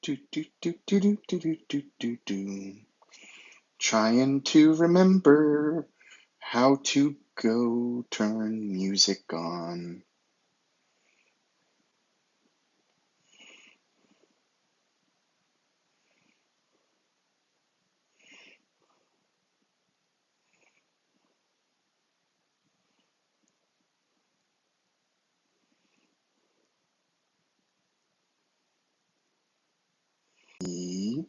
Do, do, do, do, do, do, do, do, do, do. Trying to remember how to go turn music on. The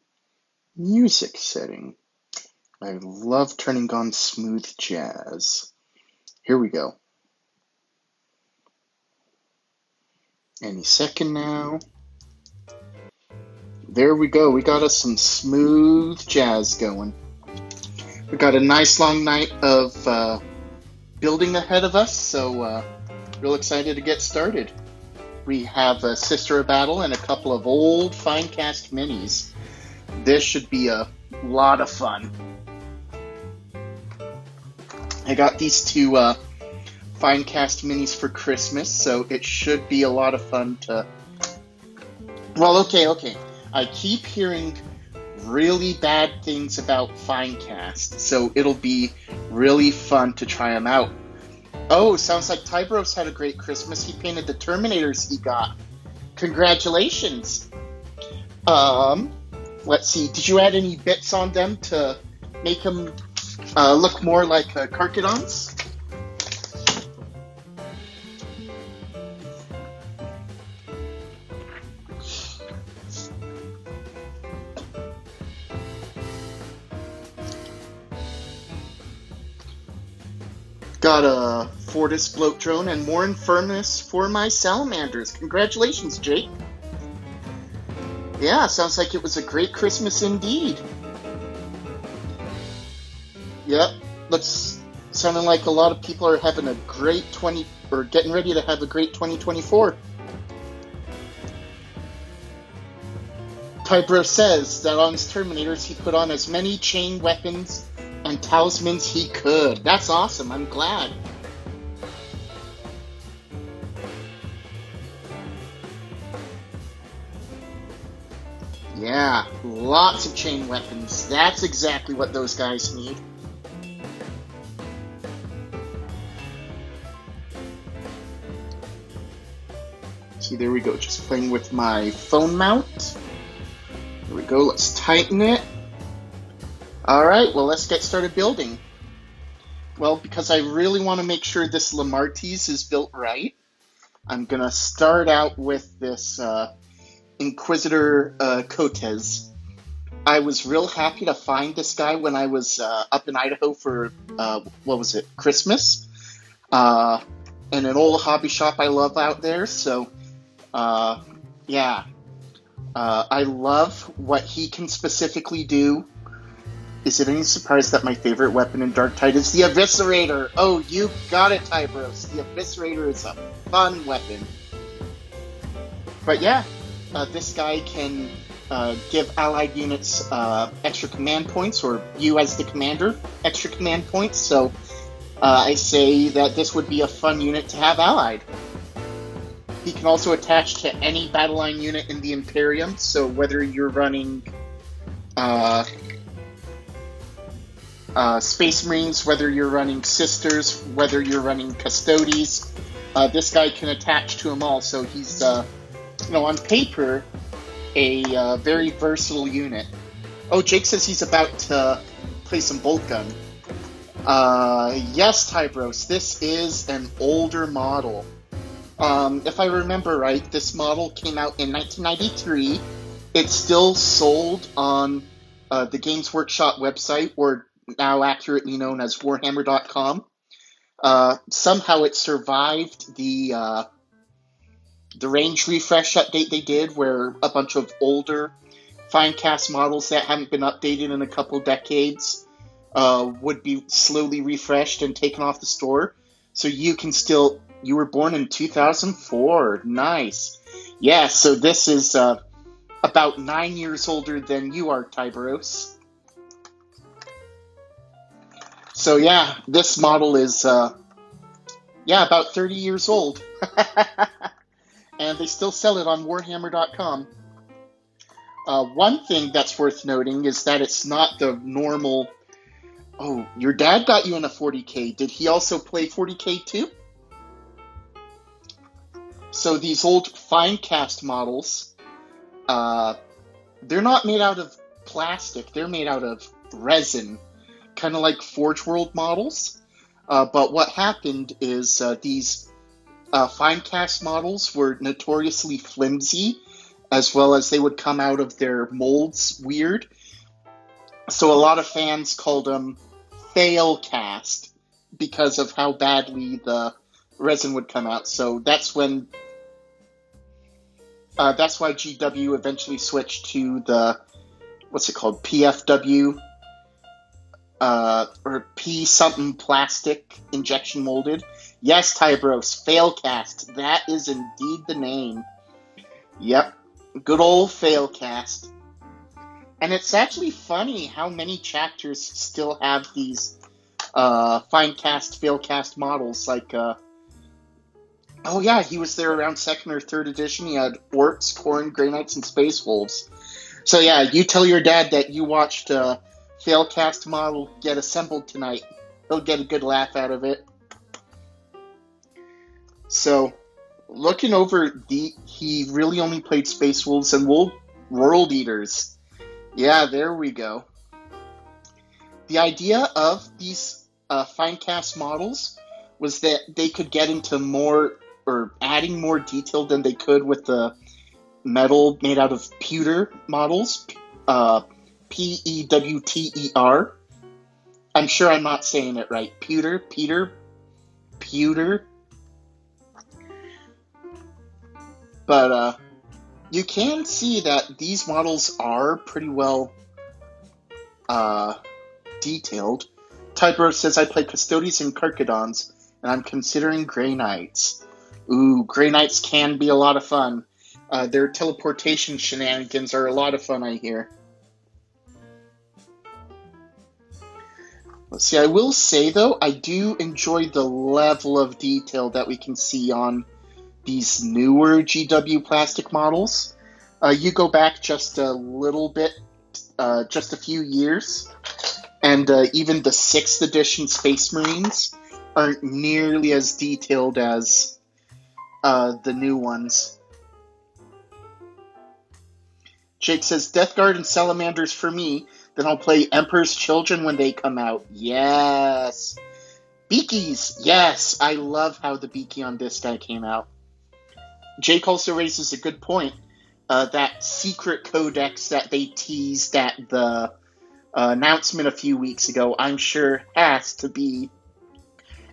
music setting. I love turning on smooth jazz. Here we go. Any second now. There we go. We got us some smooth jazz going. We got a nice long night of building ahead of us, so real excited to get started. We have a Sister of Battle and a couple of old Finecast minis. This should be a lot of fun. I got these two Finecast minis for Christmas, so it should be a lot of fun to... Well, okay. I keep hearing really bad things about Finecast, so it'll be really fun to try them out. Oh, sounds like Tybros had a great Christmas. He painted the Terminators he got. Congratulations. Let's see. Did you add any bits on them to make them look more like Karkadons? Got a Fortis bloat drone and more infirmus for my salamanders. Congratulations, Jake. Yeah, sounds like it was a great Christmas indeed. Yep, looks sounding like a lot of people are having a great getting ready to have a great 2024. Tybro says that on his Terminators he put on as many chain weapons and talismans he could. That's awesome, I'm glad. Yeah, lots of chain weapons. That's exactly what those guys need. See, there we go, just playing with my phone mount. There we go, let's tighten it. Alright, well, let's get started building. Well, because I really want to make sure this Lamartine is built right, I'm going to start out with this Inquisitor Cotes. I was real happy to find this guy when I was up in Idaho for, Christmas. And an old hobby shop I love out there, so, yeah. I love what he can specifically do. Is it any surprise that my favorite weapon in Darktide is the Eviscerator? Oh, you got it, Tybros. The Eviscerator is a fun weapon. But yeah, this guy can give allied units extra command points, or you as the commander, extra command points. So I say that this would be a fun unit to have allied. He can also attach to any battle line unit in the Imperium, so whether you're running Space Marines, whether you're running Sisters, whether you're running Custodes, this guy can attach to them all, so he's, on paper, a very versatile unit. Oh, Jake says he's about to play some bolt gun. Yes, Tybros, this is an older model. If I remember right, this model came out in 1993. It's still sold on the Games Workshop website, or now accurately known as Warhammer.com. Somehow it survived the range refresh update they did, where a bunch of older Finecast models that haven't been updated in a couple decades would be slowly refreshed and taken off the store. So you were born in 2004. Nice. Yeah, so this is about 9 years older than you are, Tybros. So yeah, this model is, about 30 years old. And they still sell it on Warhammer.com. One thing that's worth noting is that it's not the normal. Oh, your dad got you in a 40K. Did he also play 40K too? So these old Finecast models, they're not made out of plastic. They're made out of resin, kind of like Forge World models. But what happened is these Finecast models were notoriously flimsy, as well as they would come out of their molds weird. So a lot of fans called them Failcast because of how badly the resin would come out. So that's when that's why GW eventually switched to the, what's it called, PFW, or P something plastic injection molded. Yes, Tybros, Failcast. That is indeed the name. Yep, good old Failcast. And it's actually funny how many chapters still have these Finecast, Failcast models. Like, oh yeah, he was there around 2nd or 3rd edition. He had Orcs, Khorne, Grey Knights, and Space Wolves. So yeah, you tell your dad that you watched Failcast model get assembled tonight. He'll get a good laugh out of it. So, looking over, he really only played Space Wolves and World Eaters. Yeah, there we go. The idea of these Finecast models was that they could get into more, or adding more detail than they could with the metal made out of pewter models. Pewter. I'm sure I'm not saying it right. Pewter. But you can see that these models are pretty well detailed. Tybro says, I play Custodians and Karkadons, and I'm considering Grey Knights. Ooh, Grey Knights can be a lot of fun. Their teleportation shenanigans are a lot of fun, I hear. Let's see, I will say, though, I do enjoy the level of detail that we can see on these newer GW plastic models. You go back just a little bit, just a few years, and even the 6th edition Space Marines aren't nearly as detailed as the new ones. Jake says, Death Guard and Salamanders for me, then I'll play Emperor's Children when they come out. Yes! Beakies! Yes! I love how the Beaky on this guy came out. Jake also raises a good point. That secret codex that they teased at the announcement a few weeks ago, I'm sure has to be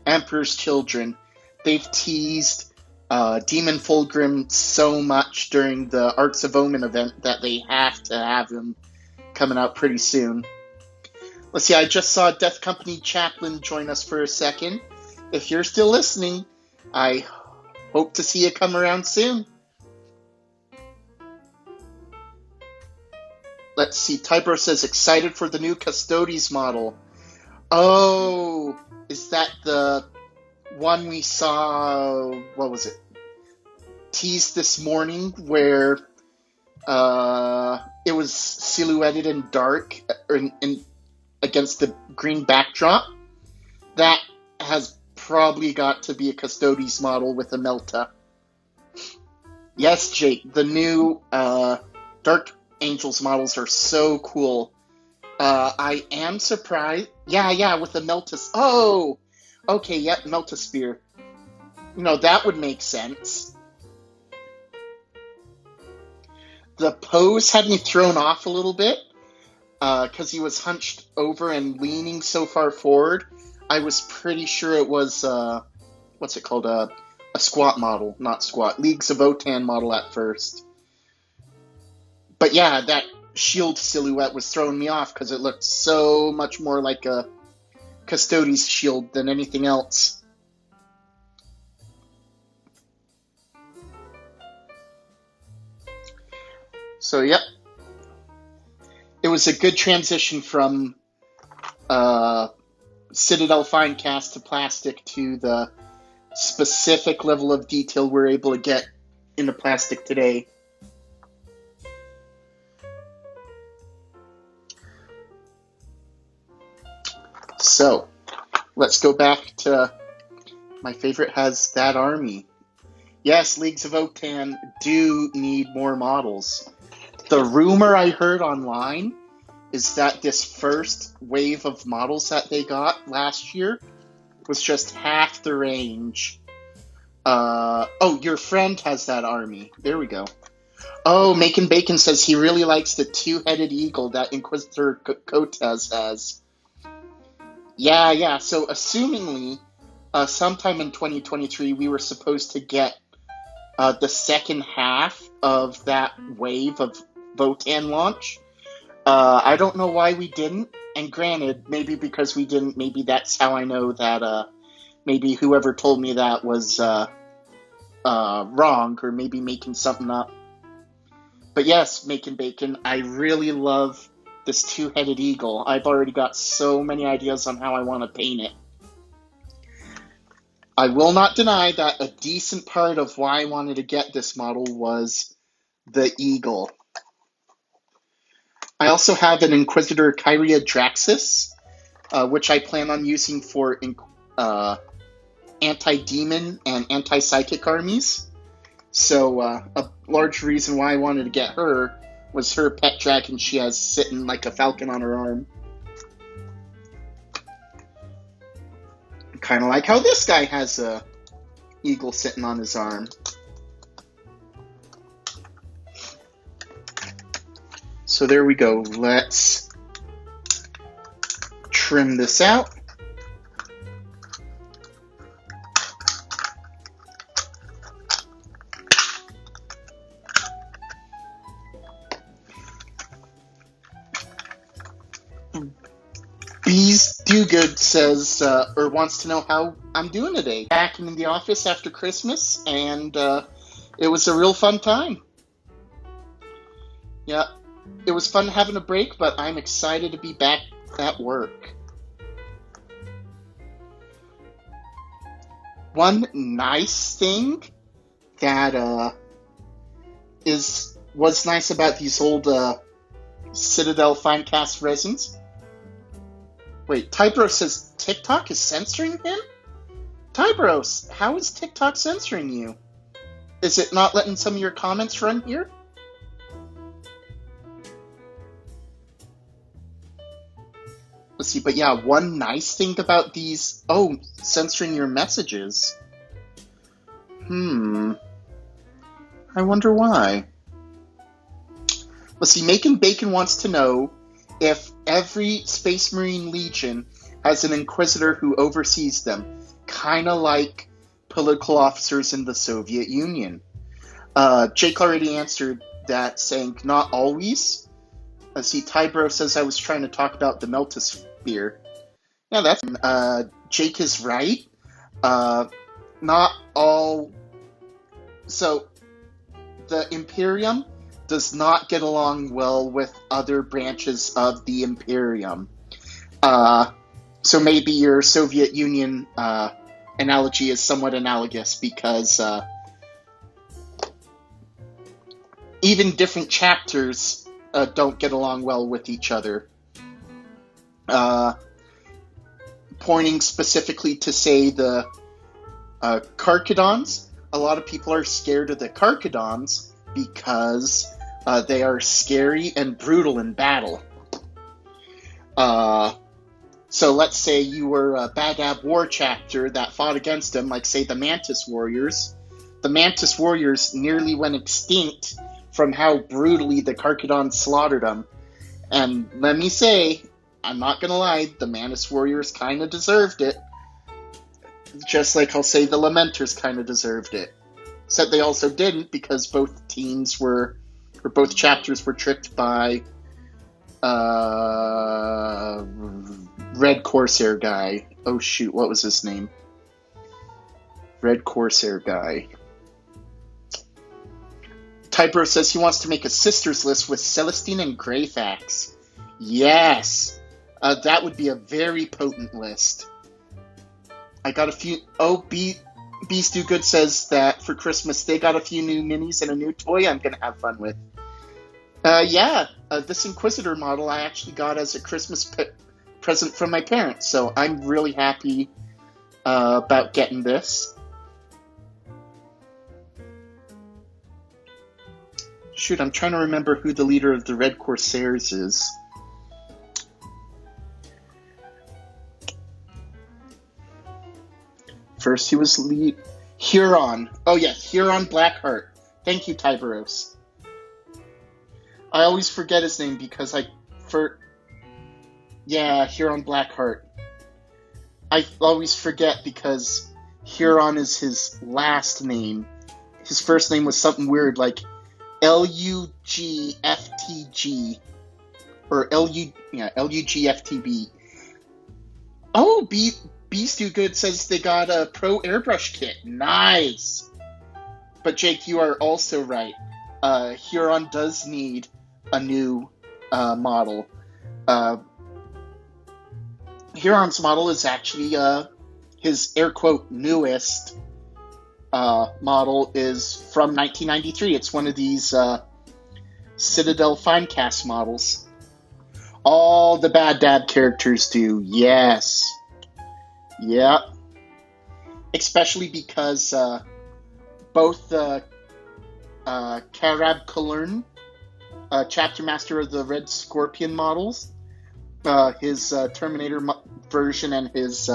Emperor's Children. They've teased Demon Fulgrim so much during the Arcs of Omen event that they have to have him coming out pretty soon. Let's see, I just saw Death Company Chaplain join us for a second. If you're still listening, I hope to see you come around soon. Let's see, Tybro says, excited for the new Custodes model. Oh, is that the one we saw, what was it, teased this morning, where it was silhouetted in dark in against the green backdrop? That has probably got to be a Custodes model with a Melta. Yes, Jake, the new Dark Angels models are so cool. I am surprised. Yeah, with the Melta. Oh! Okay, yep, Melta Spear. That would make sense. The pose had me thrown off a little bit, because he was hunched over and leaning so far forward. I was pretty sure it was, what's it called, a squat model, not squat, Leagues of Votann model at first. But yeah, that shield silhouette was throwing me off because it looked so much more like a Custodes shield than anything else. So, yep. It was a good transition from Citadel Finecast to plastic to the specific level of detail we're able to get into plastic today. So, let's go back to my favorite has that army. Yes, Leagues of Otan do need more models. The rumor I heard online is that this first wave of models that they got last year was just half the range. Oh, your friend has that army. There we go. Oh, Macon Bacon says he really likes the two-headed eagle that Inquisitor Cortez has. Yeah. So, assumingly, sometime in 2023, we were supposed to get the second half of that wave of Votan launch. I don't know why we didn't, and granted, maybe because we didn't, maybe that's how I know that, maybe whoever told me that was, wrong, or maybe making something up. But yes, Macon Bacon, I really love this two-headed eagle. I've already got so many ideas on how I want to paint it. I will not deny that a decent part of why I wanted to get this model was the eagle. I also have an Inquisitor Kyria Draxus, which I plan on using for anti-demon and anti-psychic armies. So a large reason why I wanted to get her was her pet dragon she has sitting like a falcon on her arm. Kind of like how this guy has a eagle sitting on his arm. So there we go. Let's trim this out. Bees Do Good says, or wants to know how I'm doing today. Back in the office after Christmas, and it was a real fun time. Yeah, it was fun having a break, but I'm excited to be back at work. One nice thing that was nice about these old Citadel Finecast resins. Wait, Tybro says TikTok is censoring him? Tybros, how is TikTok censoring you? Is it not letting some of your comments run here? Let's see, but yeah, one nice thing about these... Oh, censoring your messages. I wonder why. Let's see, Macon Bacon wants to know if every Space Marine Legion has an Inquisitor who oversees them, kind of like political officers in the Soviet Union. Jake already answered that, saying not always. Let's see, Tybro says I was trying to talk about the Meltosphere. Yeah, that's... Jake is right. Not all... So, the Imperium does not get along well with other branches of the Imperium. So maybe your Soviet Union analogy is somewhat analogous, because even different chapters don't get along well with each other. Pointing specifically to, say, the Karkadons, a lot of people are scared of the Karkadons because they are scary and brutal in battle. So let's say you were a Badab War chapter that fought against them, like, say, the Mantis Warriors. The Mantis Warriors nearly went extinct from how brutally the Karkadons slaughtered them. And let me say, I'm not gonna lie, the Mantis Warriors kind of deserved it. Just like I'll say the Lamenters kind of deserved it. Except they also didn't, because both teams were... or both chapters were tricked by Red Corsair guy. Oh shoot, what was his name? Red Corsair guy. Typro says he wants to make a sisters list with Celestine and Greyfax. Yes! That would be a very potent list. I got a few... Oh, Beast Do Good says that for Christmas they got a few new minis and a new toy I'm going to have fun with. Yeah, this Inquisitor model I actually got as a Christmas present from my parents, so I'm really happy about getting this. Shoot, I'm trying to remember who the leader of the Red Corsairs is. First, he was Huron. Oh, yes, Huron Blackheart. Thank you, Tiberos. I always forget his name because Yeah, Huron Blackheart. I always forget because Huron is his last name. His first name was something weird like Lugftg or Lugftb. Oh, Beast Do Good says they got a Pro Airbrush kit. Nice. But Jake, you are also right. Huron does need a new model. Huron's model is actually his air quote newest model is from 1993. It's one of these Citadel Finecast models. All the Bad Dad characters do, yes. Yeah. Especially because both Karab Kalern, Chapter Master of the Red Scorpion models, his Terminator version, and his...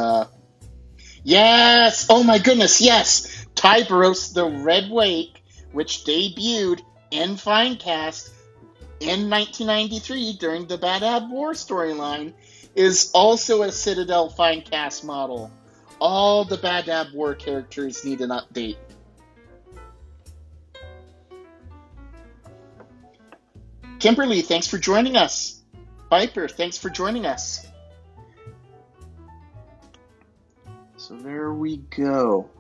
Yes! Oh my goodness, yes! Tyberos the Red Wake, which debuted in Finecast in 1993 during the Bad Ab War storyline, is also a Citadel Finecast model. All the Bad Ab War characters need an update. Kimberly, thanks for joining us. Viper, thanks for joining us. So there we go.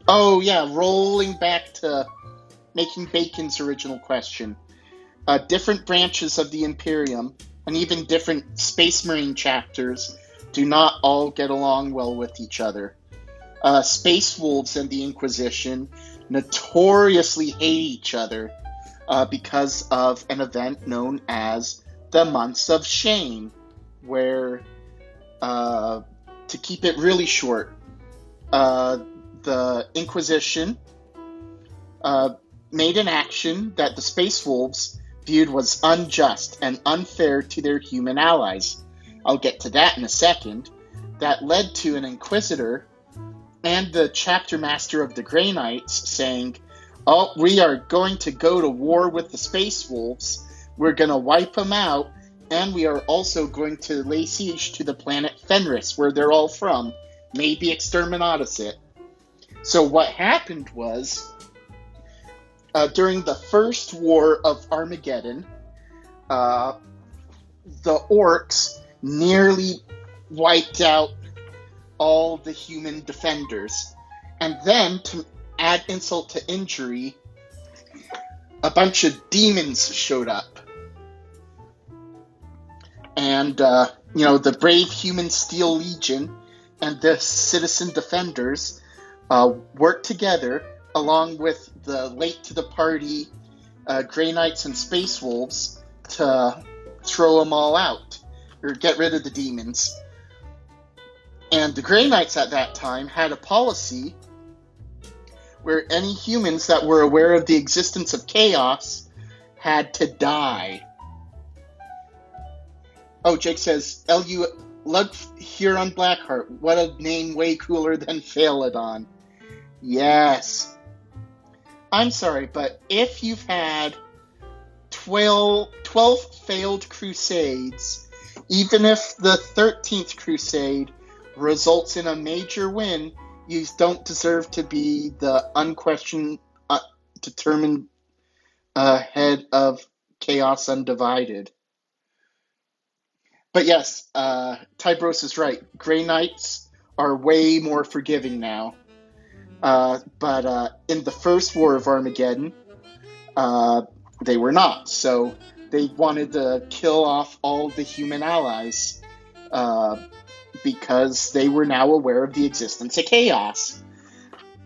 Oh yeah, rolling back to Making Bacon's original question. Different branches of the Imperium, and even different Space Marine chapters, do not all get along well with each other. Space Wolves and the Inquisition notoriously hate each other because of an event known as the Months of Shame, where, to keep it really short, the Inquisition made an action that the Space Wolves viewed was unjust and unfair to their human allies. I'll get to that in a second. That led to an Inquisitor and the Chapter Master of the Grey Knights saying, "Oh, we are going to go to war with the Space Wolves. We're going to wipe them out, and we are also going to lay siege to the planet Fenris, where they're all from. Maybe exterminatus it." So what happened was, during the First War of Armageddon, the orcs nearly wiped out all the human defenders. And then, to add insult to injury, a bunch of demons showed up. And, the brave human Steel Legion and the citizen defenders worked together, along with the late-to-the-party Grey Knights and Space Wolves, to throw them all out, or get rid of the demons. And the Grey Knights at that time had a policy where any humans that were aware of the existence of chaos had to die. Oh, Jake says, L.U. Lug Huron Blackheart. What a name way cooler than Phaelodon. Yes. I'm sorry, but if you've had 12 failed crusades, even if the 13th crusade results in a major win, you don't deserve to be the unquestioned, determined head of Chaos Undivided. But yes, Tybros is right. Grey Knights are way more forgiving now. But in the First War of Armageddon, they were not. So they wanted to kill off all the human allies because they were now aware of the existence of chaos.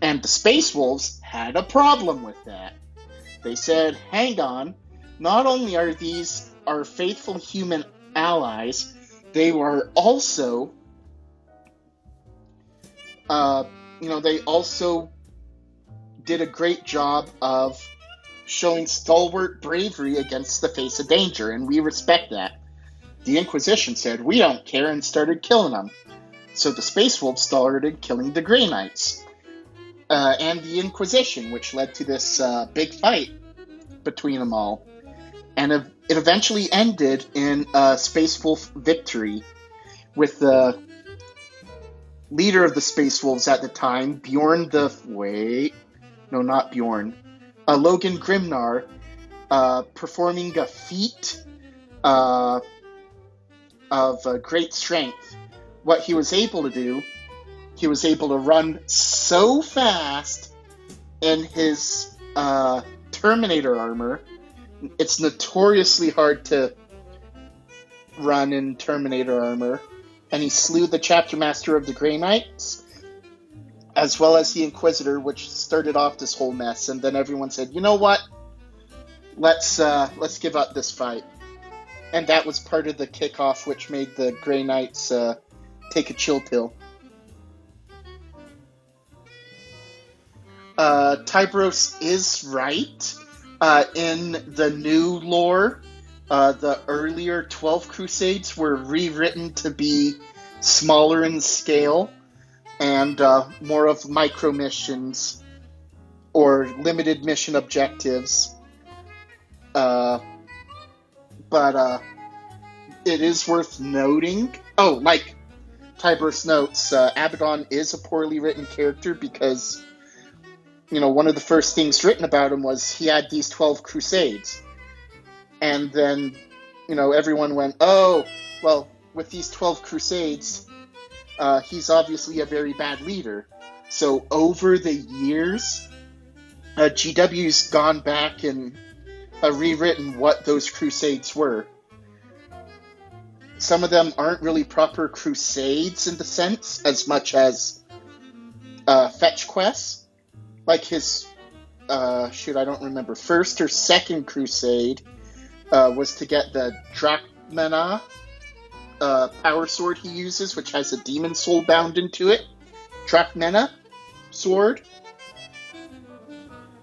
And the Space Wolves had a problem with that. They said, hang on, not only are these our faithful human allies, they were also, they also did a great job of showing stalwart bravery against the face of danger, and we respect that. The Inquisition said, "We don't care," and started killing them. So the Space Wolves started killing the Grey Knights. And the Inquisition, which led to this big fight between them all. And it eventually ended in a Space Wolf victory, with the leader of the Space Wolves at the time, Logan Grimnar, performing a feat of great strength. What he was able to do, he was able to run so fast in his Terminator armor. It's notoriously hard to run in Terminator armor. And he slew the chapter master of the Grey Knights, as well as the Inquisitor, which started off this whole mess. And then everyone said, "You know what? Let's give up this fight." And that was part of the kickoff, which made the Grey Knights take a chill pill. Tybros is right. In the new lore, the earlier 12 Crusades were rewritten to be smaller in scale and more of micro missions or limited mission objectives. But it is worth noting. Oh, like Tybros notes, Abaddon is a poorly written character because, one of the first things written about him was he had these 12 Crusades. And then, everyone went, "Oh, well, with these 12 Crusades, he's obviously a very bad leader." So over the years, GW's gone back and rewritten what those Crusades were. Some of them aren't really proper Crusades in the sense, as much as fetch quests. Like his, I don't remember, first or second Crusade was to get the Drachmana power sword he uses, which has a demon soul bound into it. Drachmana sword.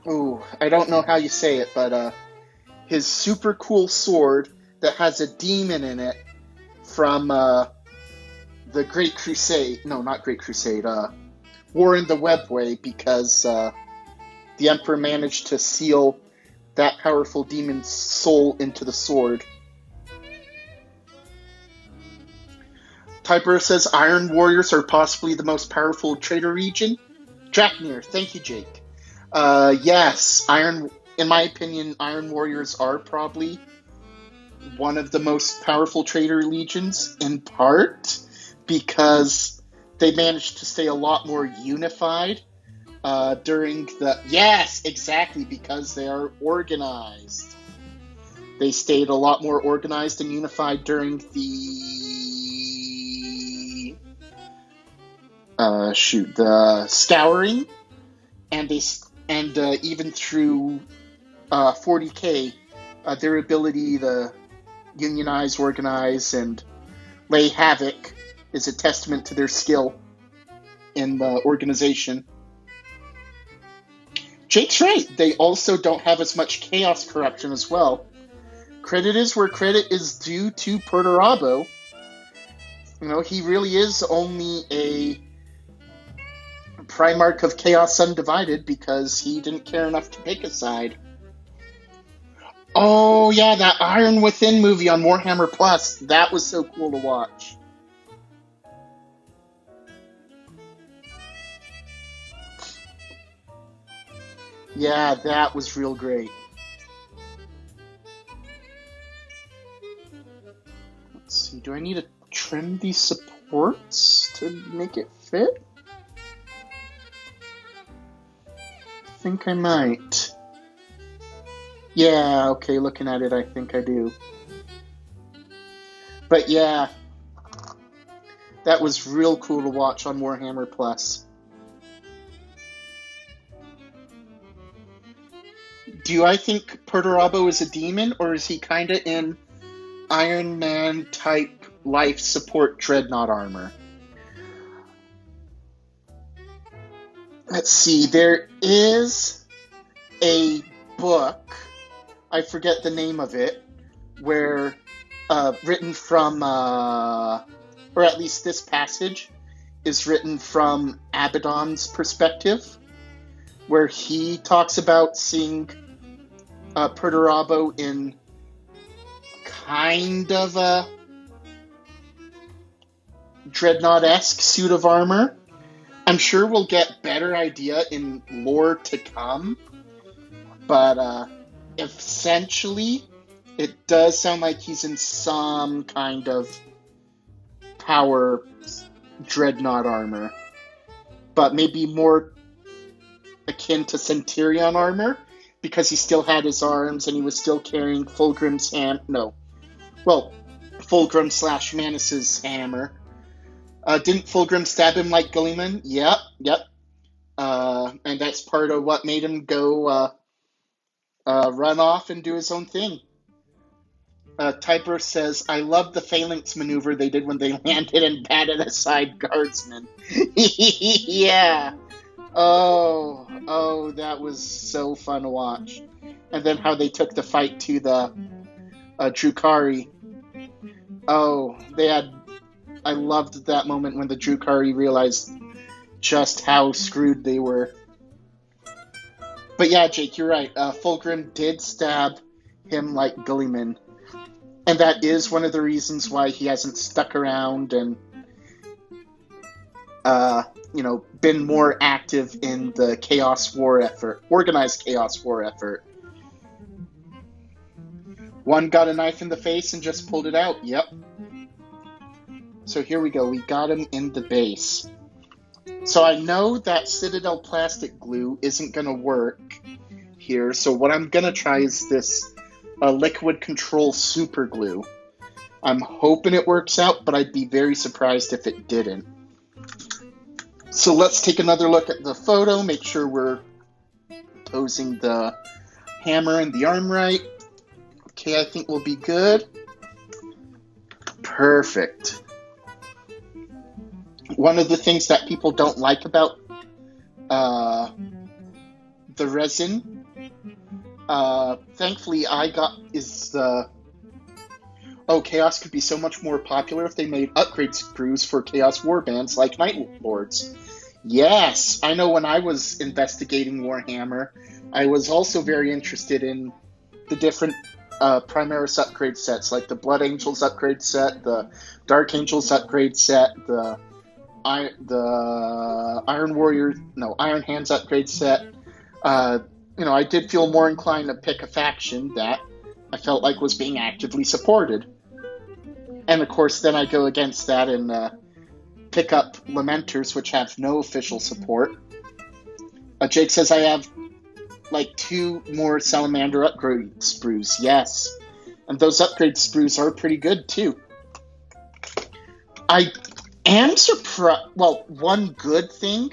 Ooh, I don't know how you say it, but his super cool sword that has a demon in it from the Great Crusade. No, not Great Crusade. War in the Webway, because the Emperor managed to seal that powerful demon's soul into the sword. Typer says Iron Warriors are possibly the most powerful trader region. Draknir, thank you, Jake. Yes, in my opinion, Iron Warriors are probably one of the most powerful trader legions, in part because they managed to stay a lot more unified during the... Yes, exactly, because they are organized. They stayed a lot more organized and unified during the... the Scouring, and even through 40k, their ability to unionize, organize, and lay havoc is a testament to their skill in the organization. Jake's right. They also don't have as much chaos corruption as well. Credit is where credit is due to Perturabo. He really is only a Primarch of Chaos Undivided because he didn't care enough to pick a side. Oh yeah, that Iron Within movie on Warhammer Plus. That was so cool to watch. Yeah, that was real great. Let's see, do I need to trim these supports to make it fit? I think I might. Yeah, okay, looking at it, I think I do. But yeah, that was real cool to watch on Warhammer Plus. Do I think Perturabo is a demon, or is he kind of in Iron Man type life support dreadnought armor. Let's see, there is a book, I forget the name of it, where written from, or at least this passage is written from Abaddon's perspective, where he talks about seeing Perturabo in kind of a dreadnought-esque suit of armor. I'm sure we'll get better idea in lore to come, but essentially it does sound like he's in some kind of power dreadnought armor, but maybe more akin to Centurion armor, because he still had his arms and he was still carrying Fulgrim's Fulgrim/Manus's hammer. Didn't Fulgrim stab him like Gulliman? Yep. And that's part of what made him go run off and do his own thing. Typer says, I love the phalanx maneuver they did when they landed and batted aside guardsmen. Yeah. Oh, that was so fun to watch. And then how they took the fight to the Drukhari. I loved that moment when the Drukhari realized just how screwed they were. But yeah, Jake, you're right. Fulgrim did stab him like Gulliman. And that is one of the reasons why he hasn't stuck around and, been more active in the Chaos War effort, organized Chaos War effort. One got a knife in the face and just pulled it out. Yep. So here we go. We got him in the base. So I know that Citadel plastic glue isn't going to work here. So what I'm going to try is this liquid control super glue. I'm hoping it works out, but I'd be very surprised if it didn't. So let's take another look at the photo, make sure we're posing the hammer and the arm right. Okay, I think we'll be good. Perfect. One of the things that people don't like about the resin, thankfully Chaos could be so much more popular if they made upgrade sprues for Chaos Warbands like Night Lords. Yes, I know when I was investigating Warhammer, I was also very interested in the different Primaris upgrade sets, like the Blood Angels upgrade set, the Dark Angels upgrade set, the Iron Hands upgrade set. I did feel more inclined to pick a faction that I felt like was being actively supported. And of course, then I go against that and pick up Lamenters, which have no official support. Jake says I have like 2 more Salamander upgrade sprues. Yes. And those upgrade sprues are pretty good too. I am surprised. Well, one good thing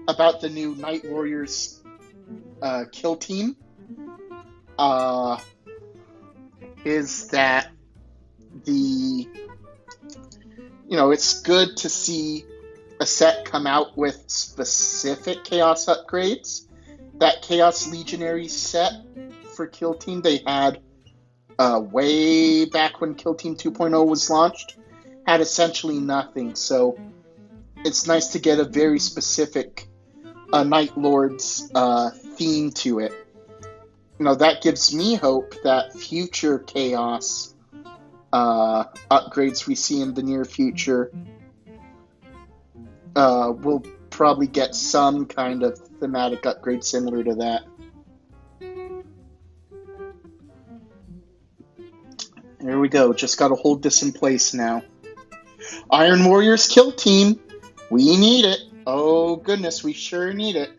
about the new Night Warriors kill team is that it's good to see a set come out with specific Chaos upgrades. That Chaos Legionary set for Kill Team they had way back when Kill Team 2.0 was launched had essentially nothing. So it's nice to get a very specific Night Lords theme to it. That gives me hope that future Chaos upgrades we see in the near future will probably get some kind of thematic upgrade similar to that. There we go. Just got to hold this in place now. Iron Warriors kill team. We need it. Oh goodness, we sure need it.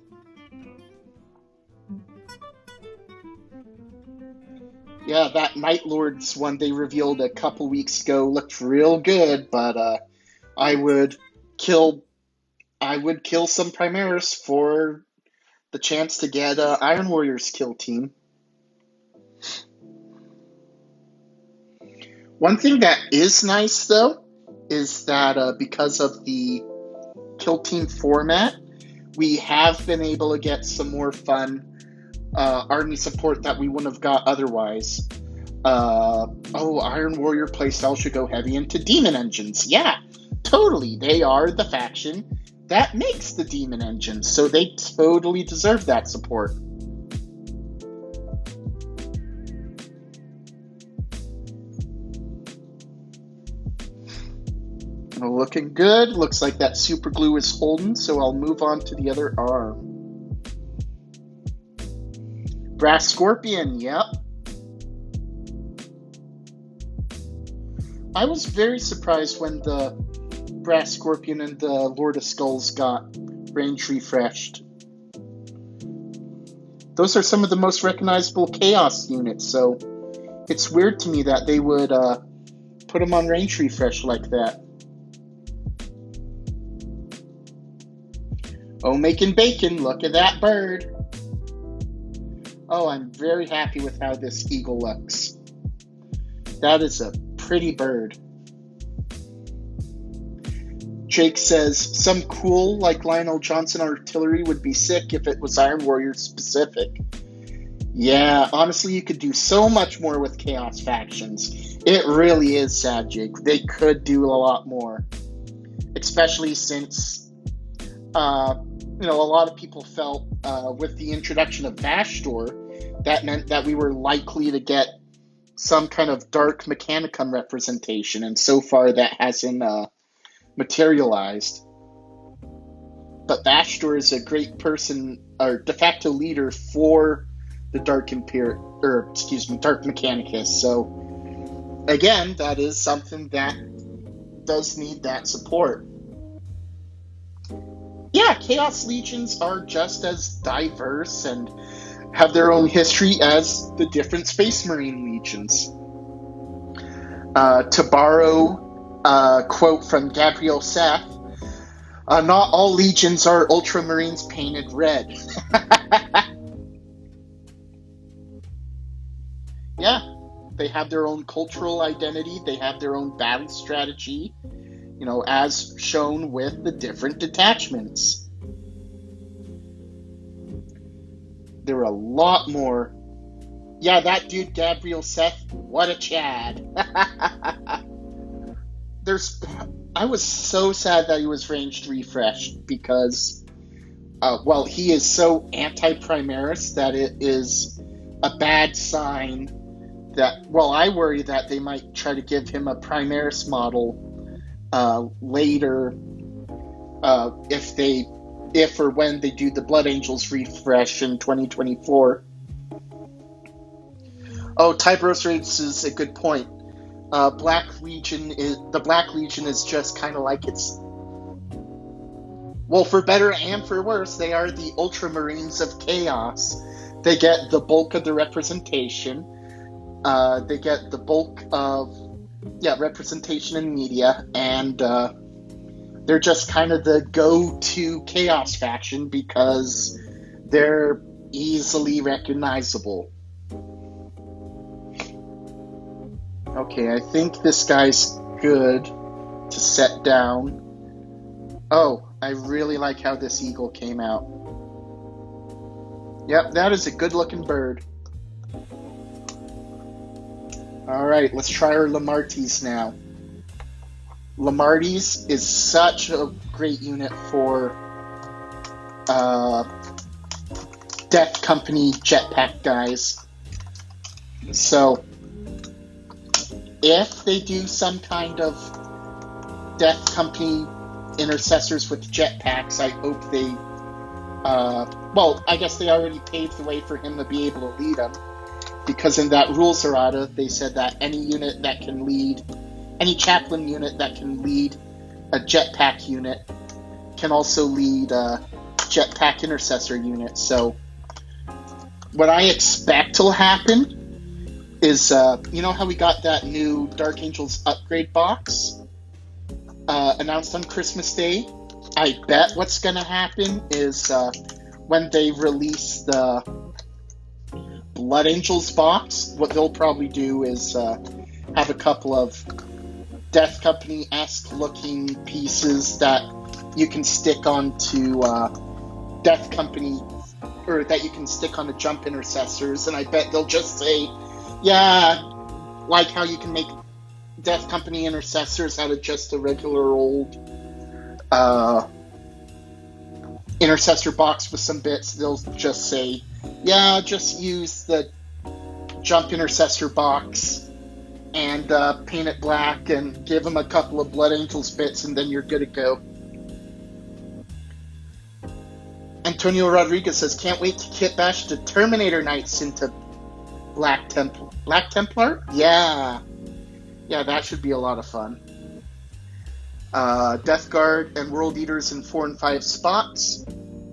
Yeah, that Night Lords one they revealed a couple weeks ago looked real good, but I would kill some Primaris for the chance to get Iron Warriors kill team. One thing that is nice, though, is that because of the Kill Team format, we have been able to get some more fun army support that we wouldn't have got otherwise. Iron Warrior playstyle should go heavy into Demon Engines. Yeah, totally. They are the faction that makes the Demon Engines, so they totally deserve that support. Looking good. Looks like that super glue is holding, so I'll move on to the other arm. Brass Scorpion, yep. I was very surprised when the Brass Scorpion and the Lord of Skulls got range refreshed. Those are some of the most recognizable Chaos units, so it's weird to me that they would put them on range refresh like that. Oh, making bacon, look at that bird. Oh, I'm very happy with how this eagle looks. That is a pretty bird. Jake says, some cool, like Lionel Johnson artillery would be sick if it was Iron Warrior specific. Yeah, honestly, you could do so much more with Chaos factions. It really is sad, Jake. They could do a lot more. Especially since, a lot of people felt with the introduction of Bastor, that meant that we were likely to get some kind of Dark Mechanicum representation, and so far that hasn't materialized. But Bastor is a great person, or de facto leader for the Dark Dark Mechanicus. So again, that is something that does need that support. Yeah, Chaos Legions are just as diverse and have their own history as the different Space Marine Legions. To borrow a quote from Gabriel Seth, not all legions are Ultramarines painted red. Yeah, they have their own cultural identity, they have their own battle strategy, as shown with the different detachments. There are a lot more. Yeah, that dude, Gabriel Seth, what a Chad. I was so sad that he was ranged refreshed because, he is so anti-Primaris that it is a bad sign that, I worry that they might try to give him a Primaris model later, if or when they do the Blood Angels refresh in 2024. Oh, Tybros raises a good point. The Black Legion is just kind of like it's, for better and for worse, they are the Ultramarines of Chaos. They get the bulk of the representation. They get the bulk of representation in media, and they're just kind of the go-to Chaos faction because they're easily recognizable. Okay, I think this guy's good to set down. Oh, I really like how this eagle came out. Yep, that is a good-looking bird. Alright, let's try our Lamarties now. Lamarties is such a great unit for Death Company jetpack guys. So, if they do some kind of Death Company intercessors with jetpacks, I hope they... I guess they already paved the way for him to be able to lead them. Because in that rules errata, they said that any chaplain unit that can lead a jetpack unit can also lead a jetpack intercessor unit. So, what I expect will happen is, how we got that new Dark Angels upgrade box announced on Christmas Day? I bet what's going to happen is when they release the Blood Angels box, what they'll probably do is have a couple of Death Company-esque looking pieces that you can stick onto Death Company, or that you can stick onto Jump Intercessors, and I bet they'll just say, yeah, like how you can make Death Company Intercessors out of just a regular old Intercessor box with some bits. They'll just say, yeah, just use the Jump Intercessor box and paint it black and give them a couple of Blood Angels bits, and then you're good to go. Antonio Rodriguez says, can't wait to kit bash the Terminator Knights into Black Templar? Yeah, that should be a lot of fun. Death Guard and World Eaters in 4 and 5 spots.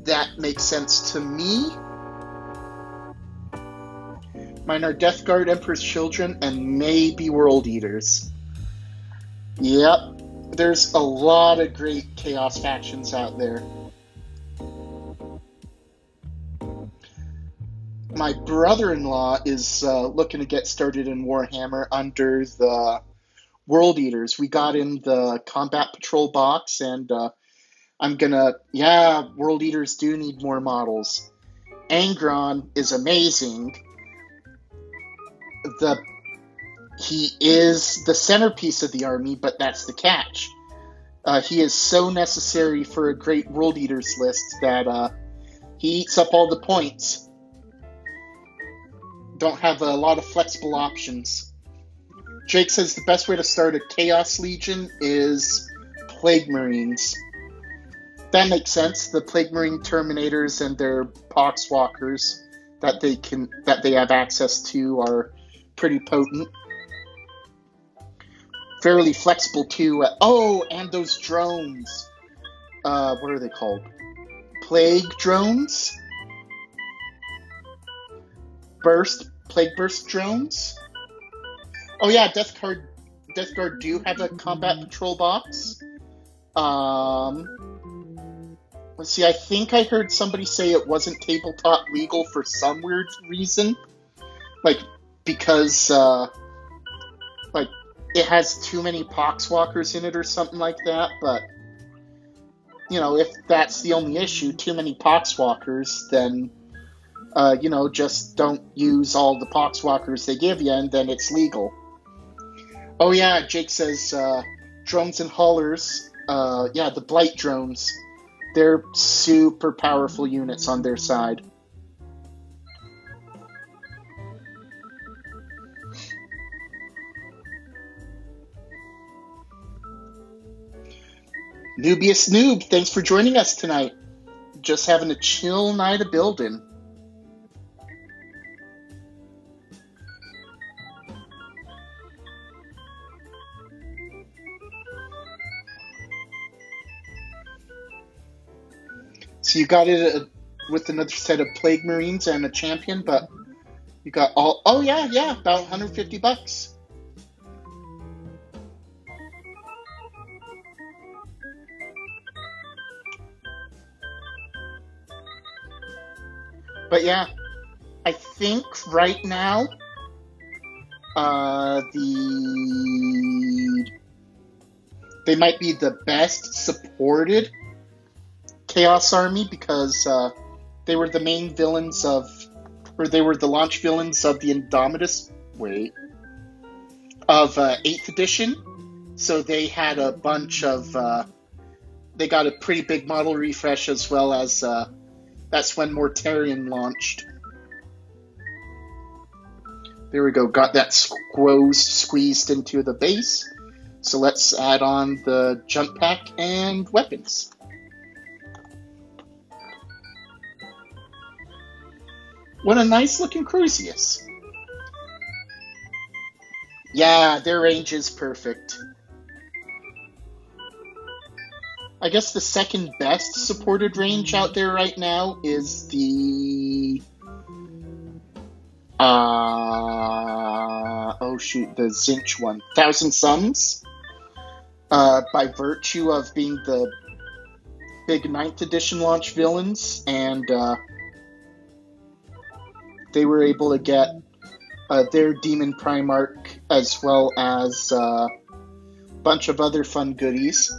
That makes sense to me. Mine are Death Guard, Emperor's Children, and maybe World Eaters. Yep, there's a lot of great Chaos factions out there. My brother-in-law is looking to get started in Warhammer under the World Eaters. We got in the Combat Patrol box, and World Eaters do need more models. Angron is amazing. He is the centerpiece of the army, but that's the catch. He is so necessary for a great World Eaters list that he eats up all the points. Don't have a lot of flexible options. Jake says the best way to start a Chaos Legion is Plague Marines. That makes sense. The Plague Marine Terminators and their Poxwalkers that they have access to are pretty potent. Fairly flexible too. And those drones. What are they called? Plague drones? Plague Burst drones? Oh yeah, Death Guard do have a Combat Patrol box. Let's see, I think I heard somebody say it wasn't tabletop legal for some weird reason. Because it has too many Poxwalkers in it or something like that, but if that's the only issue, too many Poxwalkers, then just don't use all the Poxwalkers they give you, and then it's legal. Oh yeah, Jake says drones and haulers, the Blight drones, they're super powerful units on their side. Nubius Noob, thanks for joining us tonight. Just having a chill night of building. So you got it with another set of Plague Marines and a champion, but you got all... Oh yeah, about $150. But yeah, I think right now, they might be the best supported Chaos Army because they were the main villains they were the launch villains of the Indomitus, of 8th edition. So they had a bunch of, they got a pretty big model refresh, as well as, that's when Mortarion launched. There we go, got that squeezed into the base. So let's add on the jump pack and weapons. What a nice looking Crucius. Yeah, their range is perfect. I guess the second best supported range out there right now is the... the Zinch one. Thousand Suns. By virtue of being the big 9th edition launch villains, and they were able to get their Demon Primarch as well as a bunch of other fun goodies.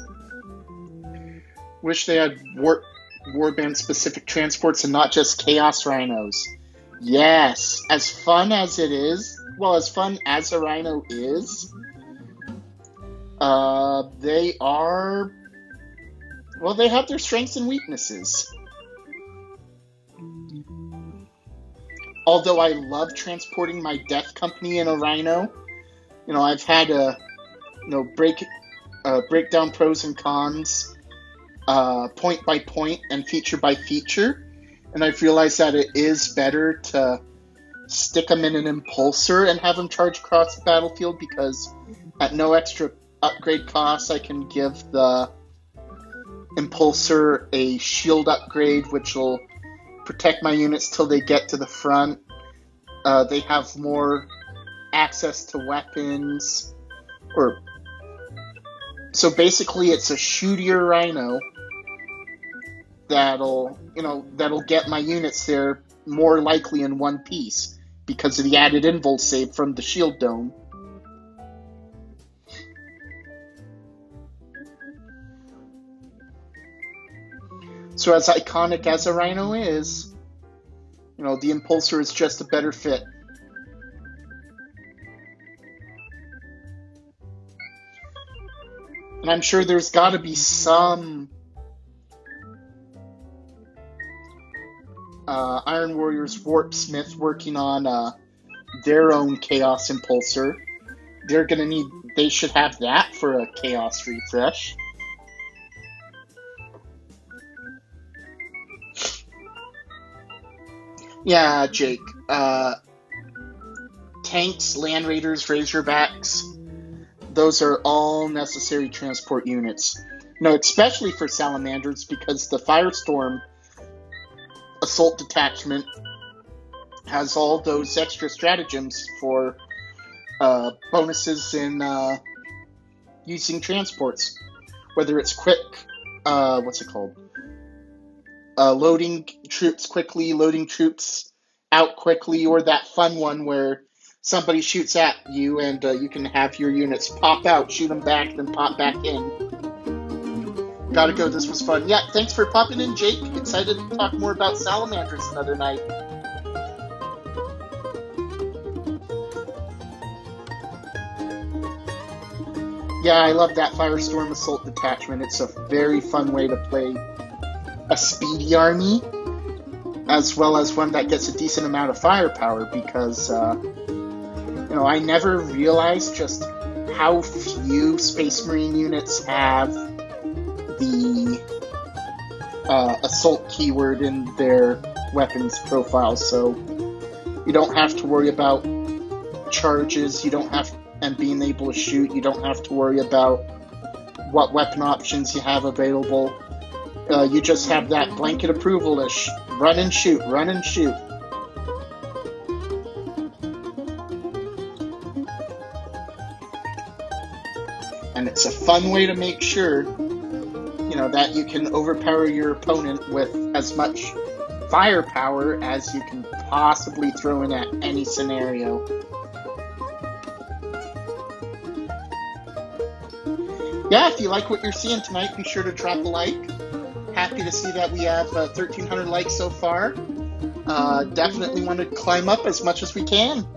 Wish they had warband specific transports and not just Chaos Rhinos. Yes, as fun as it is, well, as fun as a Rhino is, they are, well, they have their strengths and weaknesses. Although I love transporting my death company in a Rhino, you know, I've had to, you know, break down pros and cons, point by point and feature by feature, and I've realized that it is better to stick them in an impulsor and have them charge across the battlefield, because at no extra upgrade cost I can give the impulsor a shield upgrade, which will protect my units till they get to the front. They have more access to weapons, so basically it's a shootier Rhino that'll get my units there more likely in one piece because of the added invul save from the shield dome. So as iconic as a Rhino is, you know, the impulsor is just a better fit. And I'm sure there's got to be some Iron Warriors Warpsmith working on their own Chaos Impulsor. They should have that for a Chaos refresh. Yeah, Jake. Tanks, Land Raiders, Razorbacks, those are all necessary transport units. No, especially for Salamanders, because the Firestorm Assault Detachment has all those extra stratagems for bonuses in using transports. Whether it's quick, loading troops quickly, loading troops out quickly, or that fun one where somebody shoots at you and you can have your units pop out, shoot them back, then pop back in. Gotta go, this was fun. Yeah, thanks for popping in, Jake. Excited to talk more about Salamanders another night. Yeah, I love that Firestorm Assault Detachment. It's a very fun way to play a speedy army, as well as one that gets a decent amount of firepower, because I never realized just how few Space Marine units have the assault keyword in their weapons profile, so you don't have to worry about charges, and being able to shoot. You don't have to worry about what weapon options you have available. You just have that blanket approval to run and shoot, run and shoot. And it's a fun way to make sure, that you can overpower your opponent with as much firepower as you can possibly throw in at any scenario. Yeah, if you like what you're seeing tonight, be sure to drop a like. Happy to see that we have 1,300 likes so far. Definitely want to climb up as much as we can.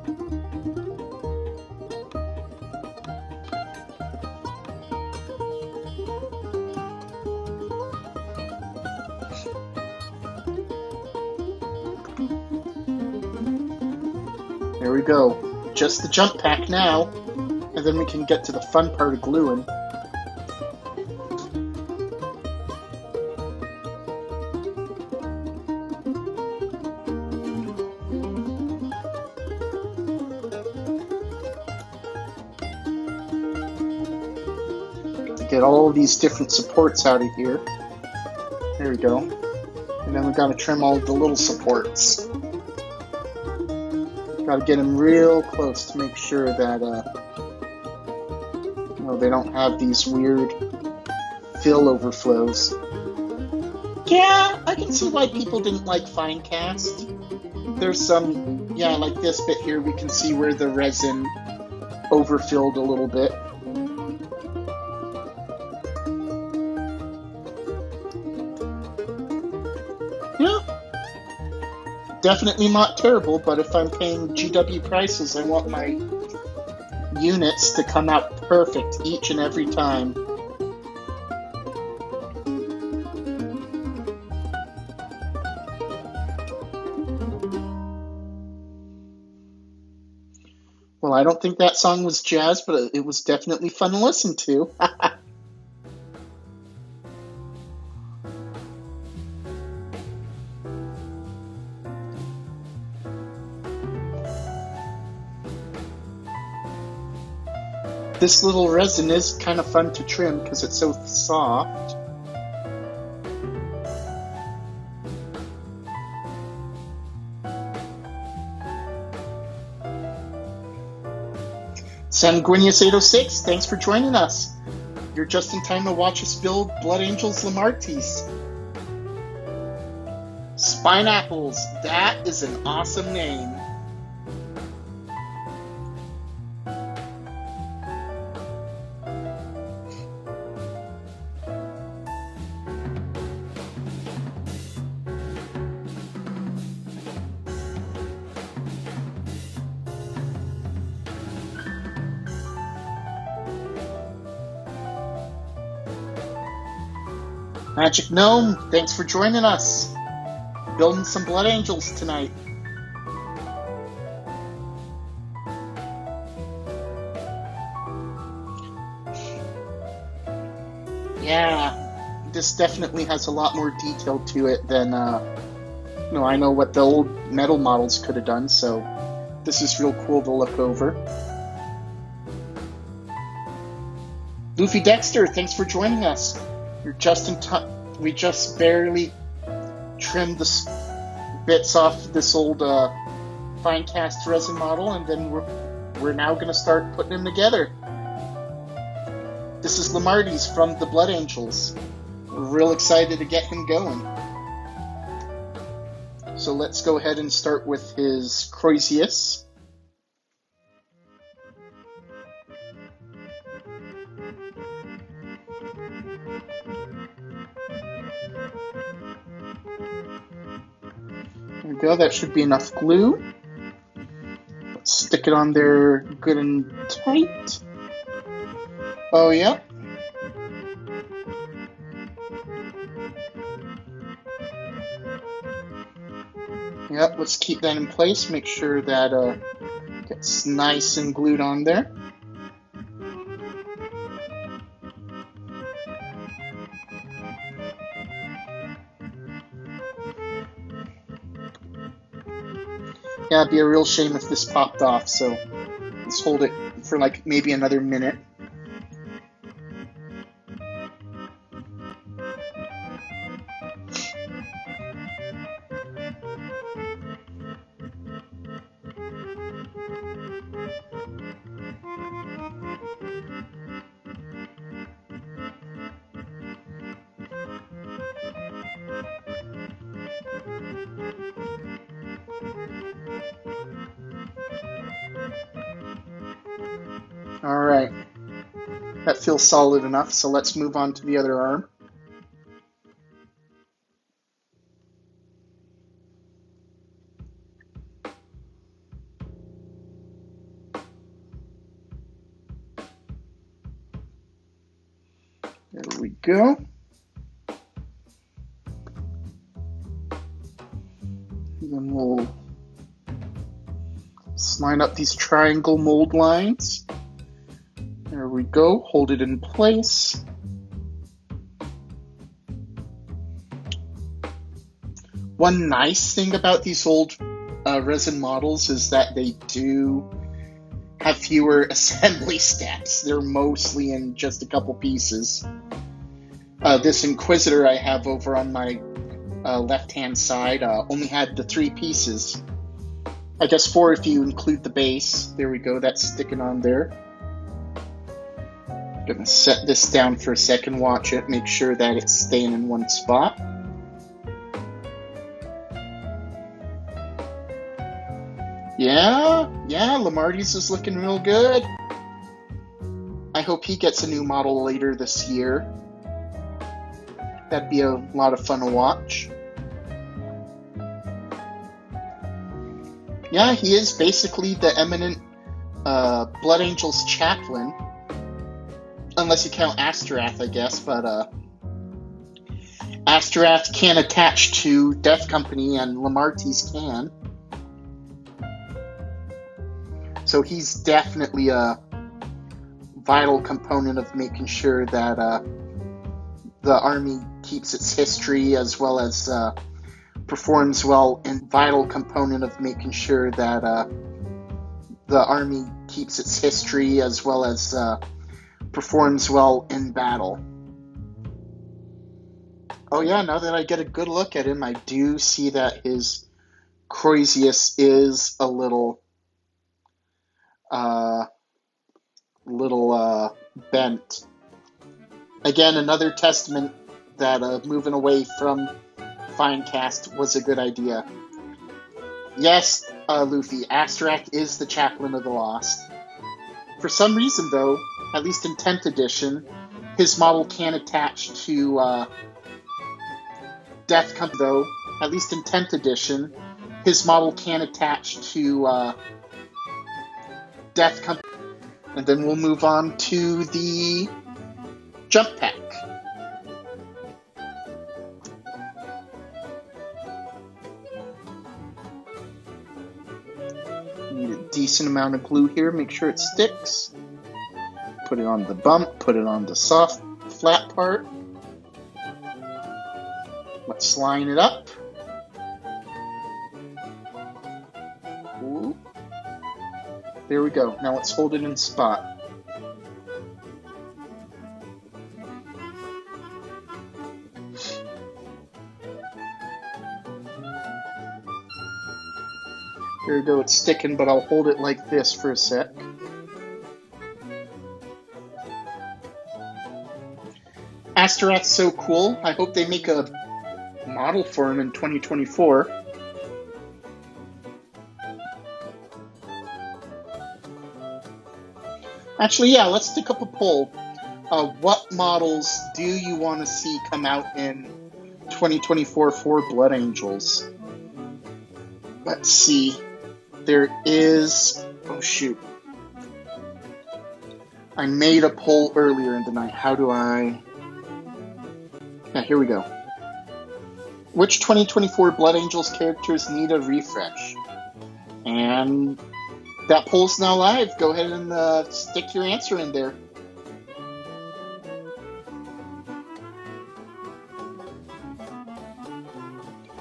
There we go. Just the jump pack now, and then we can get to the fun part of gluing. Get all these different supports out of here. There we go. And then we've got to trim all the little supports. Got to get them real close to make sure that they don't have these weird fill overflows. Yeah, I can see why people didn't like Finecast. There's some, like this bit here, we can see where the resin overfilled a little bit. Yeah, definitely not terrible, but if I'm paying GW prices, I want my units to come out perfect each and every time. Well, I don't think that song was jazz, but it was definitely fun to listen to. This little resin is kind of fun to trim because it's so soft. Sanguinius806, thanks for joining us. You're just in time to watch us build Blood Angels Lamartis. Spineapples, that is an awesome name. Magic Gnome, thanks for joining us. Building some Blood Angels tonight. Yeah, this definitely has a lot more detail to it than, I know what the old metal models could have done, so this is real cool to look over. Luffy Dexter, thanks for joining us. You're just in time. We just barely trimmed the bits off this old fine cast resin model, and then we're now going to start putting them together. This is Lamartis from the Blood Angels. We're real excited to get him going. So let's go ahead and start with his Croisius. There we go, that should be enough glue. Let's stick it on there good and tight. Oh, yeah. Yep, let's keep that in place. Make sure that gets nice and glued on there. Yeah, it'd be a real shame if this popped off, so let's hold it for like maybe another minute. Alright, that feels solid enough, so let's move on to the other arm. There we go. Then we'll line up these triangle mold lines. There we go, hold it in place. One nice thing about these old resin models is that they do have fewer assembly steps. They're mostly in just a couple pieces. This Inquisitor I have over on my left-hand side only had the 3 pieces. I guess 4 if you include the base. There we go, that's sticking on there. Gonna set this down for a second, watch it, make sure that it's staying in one spot. Yeah, Lamartis is looking real good. I hope he gets a new model later this year. That'd be a lot of fun to watch. Yeah, he is basically the eminent Blood Angels chaplain. Unless you count Asterath, I guess, but Asterath can attach to Death Company and Lamarty's can. So he's definitely a vital component of making sure that the army keeps its history as well as performs well, and vital component of making sure that the army keeps its history as well as performs well in battle. Oh yeah, now that I get a good look at him, I do see that his Croisius is a little bent. Again, another testament that moving away from Finecast was a good idea. Yes, Luffy, Asterath is the Chaplain of the Lost. For some reason, though, at least in 10th edition, his model can attach to Death Company. Though, at least in 10th edition, his model can attach to Death Company. And then we'll move on to the Jump Pack. Need a decent amount of glue here, make sure it sticks. Put it on the bump, put it on the soft, flat part. Let's line it up. Ooh. There we go. Now let's hold it in spot. There we go, it's sticking, but I'll hold it like this for a sec. Asterath's so cool. I hope they make a model for him in 2024. Actually, yeah, let's stick up a poll. What models do you want to see come out in 2024 for Blood Angels? Let's see. There is... Oh, shoot. I made a poll earlier in the night. How do I... Yeah, here we go. Which 2024 Blood Angels characters need a refresh? And that poll's now live. Go ahead and stick your answer in there.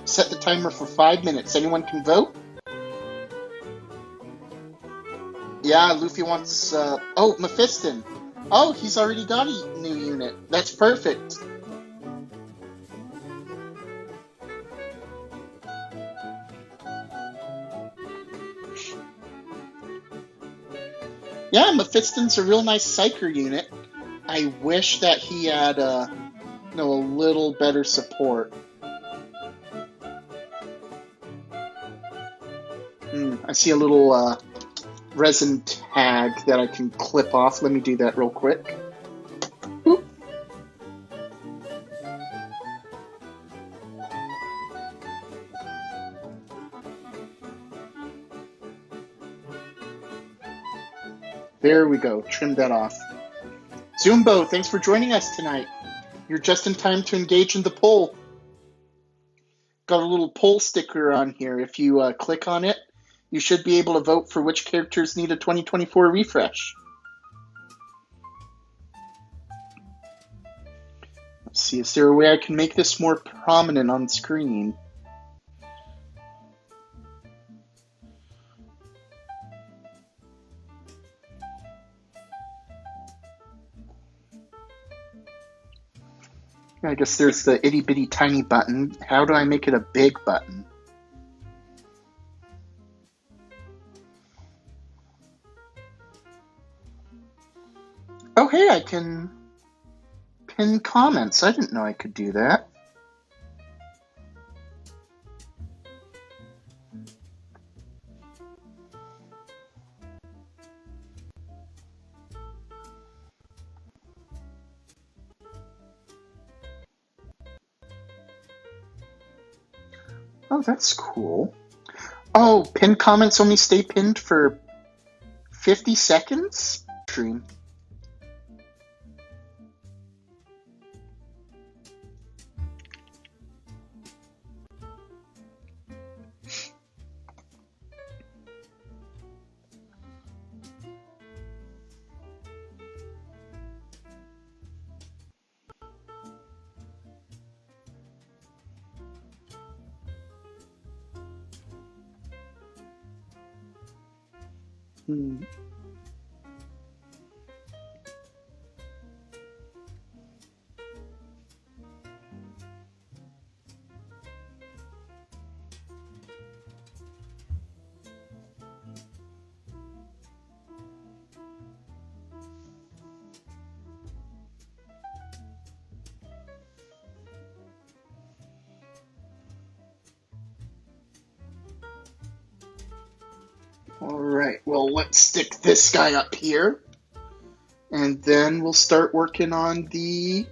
Set the timer for 5 minutes. Anyone can vote? Yeah, Luffy wants... oh, Mephiston. Oh, he's already got a new unit. That's perfect. Yeah, Mephiston's a real nice Psyker unit. I wish that he had a little better support. I see a little resin tag that I can clip off. Let me do that real quick. Oop. There we go. Trim that off. Zumbo, thanks for joining us tonight. You're just in time to engage in the poll. Got a little poll sticker on here. If you click on it, you should be able to vote for which characters need a 2024 refresh. Let's see, is there a way I can make this more prominent on screen? I guess there's the itty bitty tiny button. How do I make it a big button? Oh, hey, I can pin comments. I didn't know I could do that. Oh, that's cool. Oh, pinned comments only stay pinned for 50 seconds? Stream. Alright, well, let's stick this guy up here. And then we'll start working on the...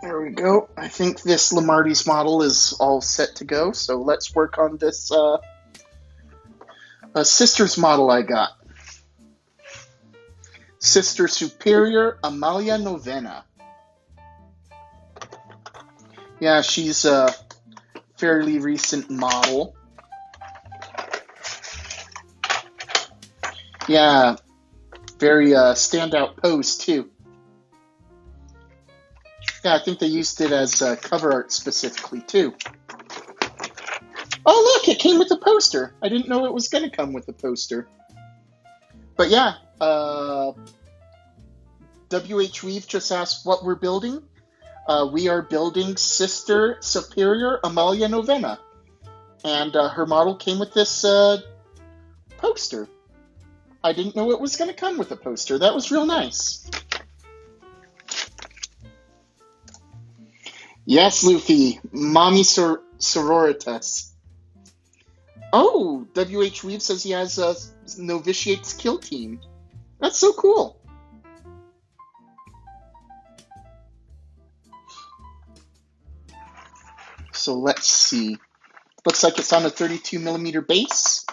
There we go. I think this Lamarty's model is all set to go, so let's work on this sister's model I got. Sister Superior Amalia Novena. Yeah, she's a fairly recent model. Yeah, very standout pose too. Yeah, I think they used it as cover art specifically too. Oh look, it came with a poster. I didn't know it was going to come with a poster. But yeah, WH Weave just asked what we're building. We are building Sister Superior Amalia Novena. And her model came with this poster. I didn't know it was going to come with a poster. That was real nice. Yes, Luffy. Mommy Sororitas. Oh, WH Weave says he has a Novitiate's kill team. That's so cool. So let's see. Looks like it's on a 32mm base.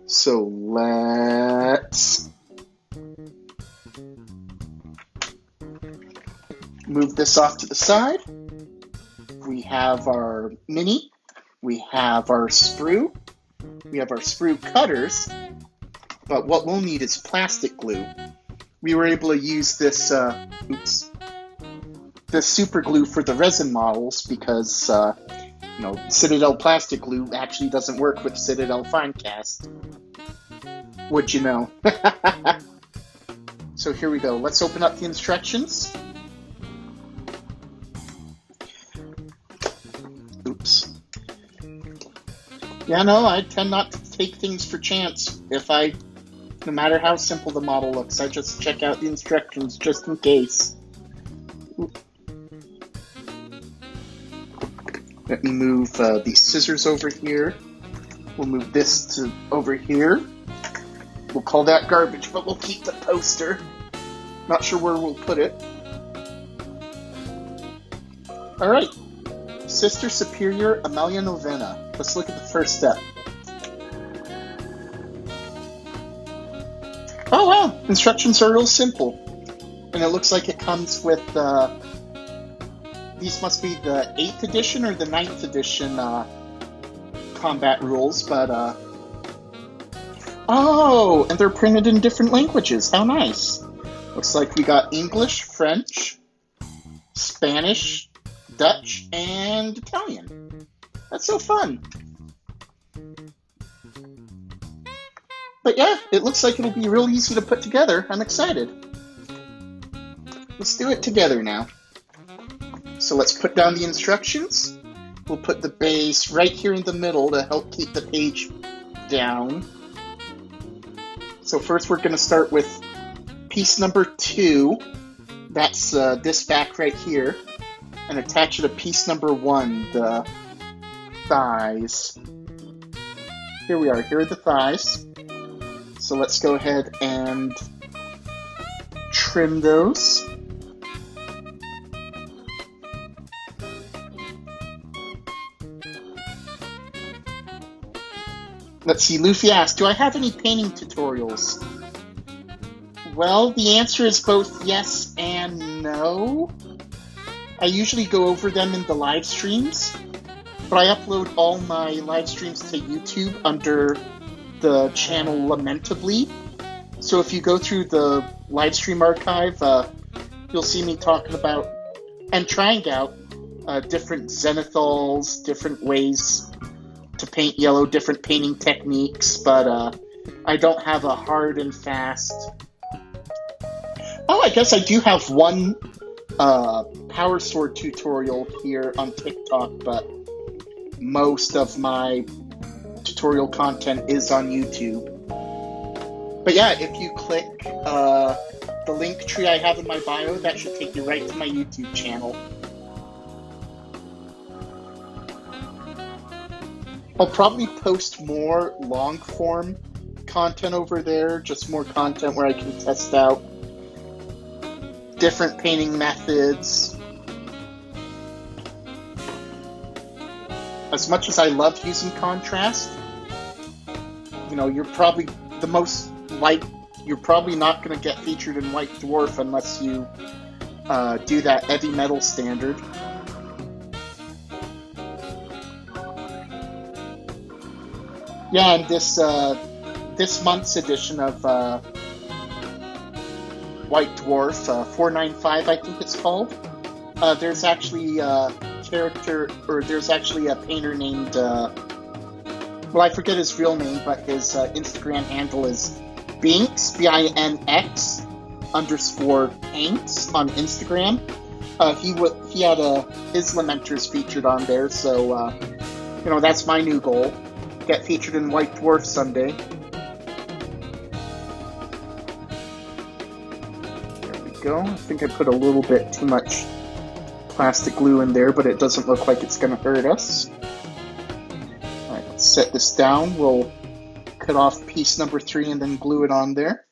So let's move this off to the side. We have our mini. We have our sprue. We have our sprue cutters. But what we'll need is plastic glue. We were able to use this, this super glue for the resin models because, Citadel plastic glue actually doesn't work with Citadel fine cast. Would you know? So here we go. Let's open up the instructions. Oops. Yeah, no, I tend not to take things for chance. No matter how simple the model looks, I just check out the instructions just in case. Let me move these scissors over here. We'll move this to over here. We'll call that garbage, but we'll keep the poster. Not sure where we'll put it. Alright. Sister Superior Amalia Novena. Let's look at the first step. Oh wow! Instructions are real simple. And it looks like it comes with, these must be the 8th edition or the 9th edition combat rules, but, oh! And they're printed in different languages. How nice! Looks like we got English, French, Spanish, Dutch, and Italian. That's so fun! But yeah, it looks like it'll be real easy to put together. I'm excited. Let's do it together now. So let's put down the instructions. We'll put the base right here in the middle to help keep the page down. So first we're going to start with piece number 2. That's this back right here. and attach it to piece number 1, the thighs. Here we are. Here are the thighs. So let's go ahead and trim those. Let's see, Luffy asked, do I have any painting tutorials? Well, the answer is both yes and no. I usually go over them in the live streams, but I upload all my live streams to YouTube under the channel Lamentably. So if you go through the live stream archive, you'll see me talking about and trying out different zenithals, different ways to paint yellow, different painting techniques, but I don't have a hard and fast. Oh, I guess I do have one power sword tutorial here on TikTok, but most of my tutorial content is on YouTube. But yeah, if you click the link tree I have in my bio, that should take you right to my YouTube channel. I'll probably post more long-form content over there, just more content where I can test out different painting methods. As much as I love using contrast, you know, you're probably not going to get featured in White Dwarf unless you do that heavy metal standard. Yeah, and this month's edition of White Dwarf, 495, I think it's called. There's actually a painter named, well, I forget his real name, but his Instagram handle is Binx, BINX _paints on Instagram. He had his Lamenters featured on there, so you know, that's my new goal. Get featured in White Dwarf someday. There we go. I think I put a little bit too much plastic glue in there, but it doesn't look like it's going to hurt us. Alright, let's set this down. We'll cut off piece number 3 and then glue it on there.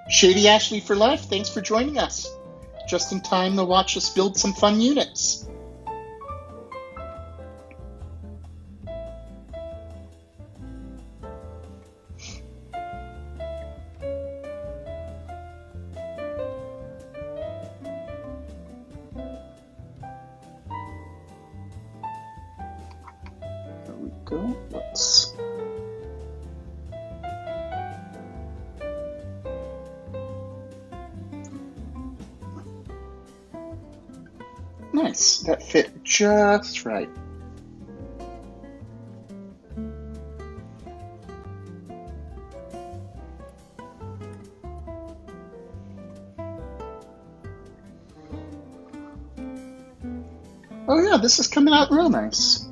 Shady Ashley for life, thanks for joining us. Just in time to watch us build some fun units. There we go. Let's... Nice, that fit just right. Oh yeah, this is coming out real nice.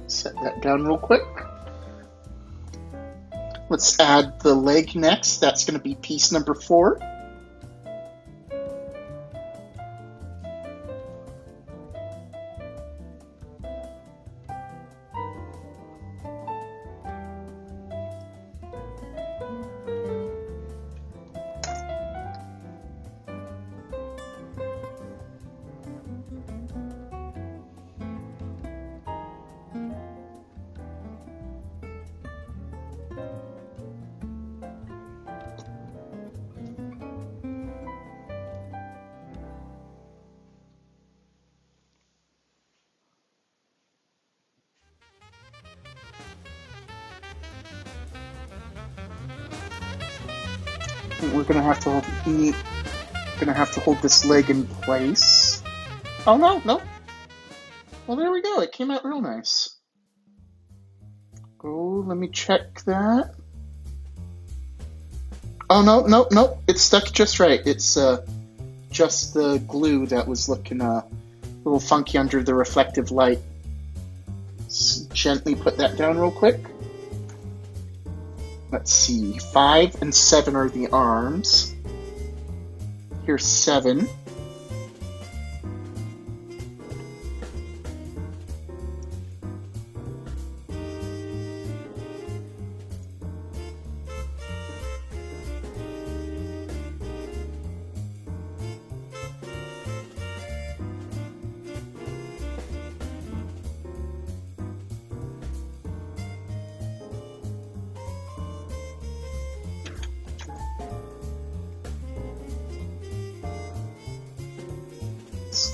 Set that down real quick. Let's add the leg next. That's going to be piece number 4. We're gonna have to hold this leg in place. Oh no, no. Well, there we go. It came out real nice. Oh, let me check that. Oh no, no, no. It's stuck just right. It's just the glue that was looking a little funky under the reflective light. Let's gently put that down real quick. Let's see. 5 and 7 are the arms. Here's 7.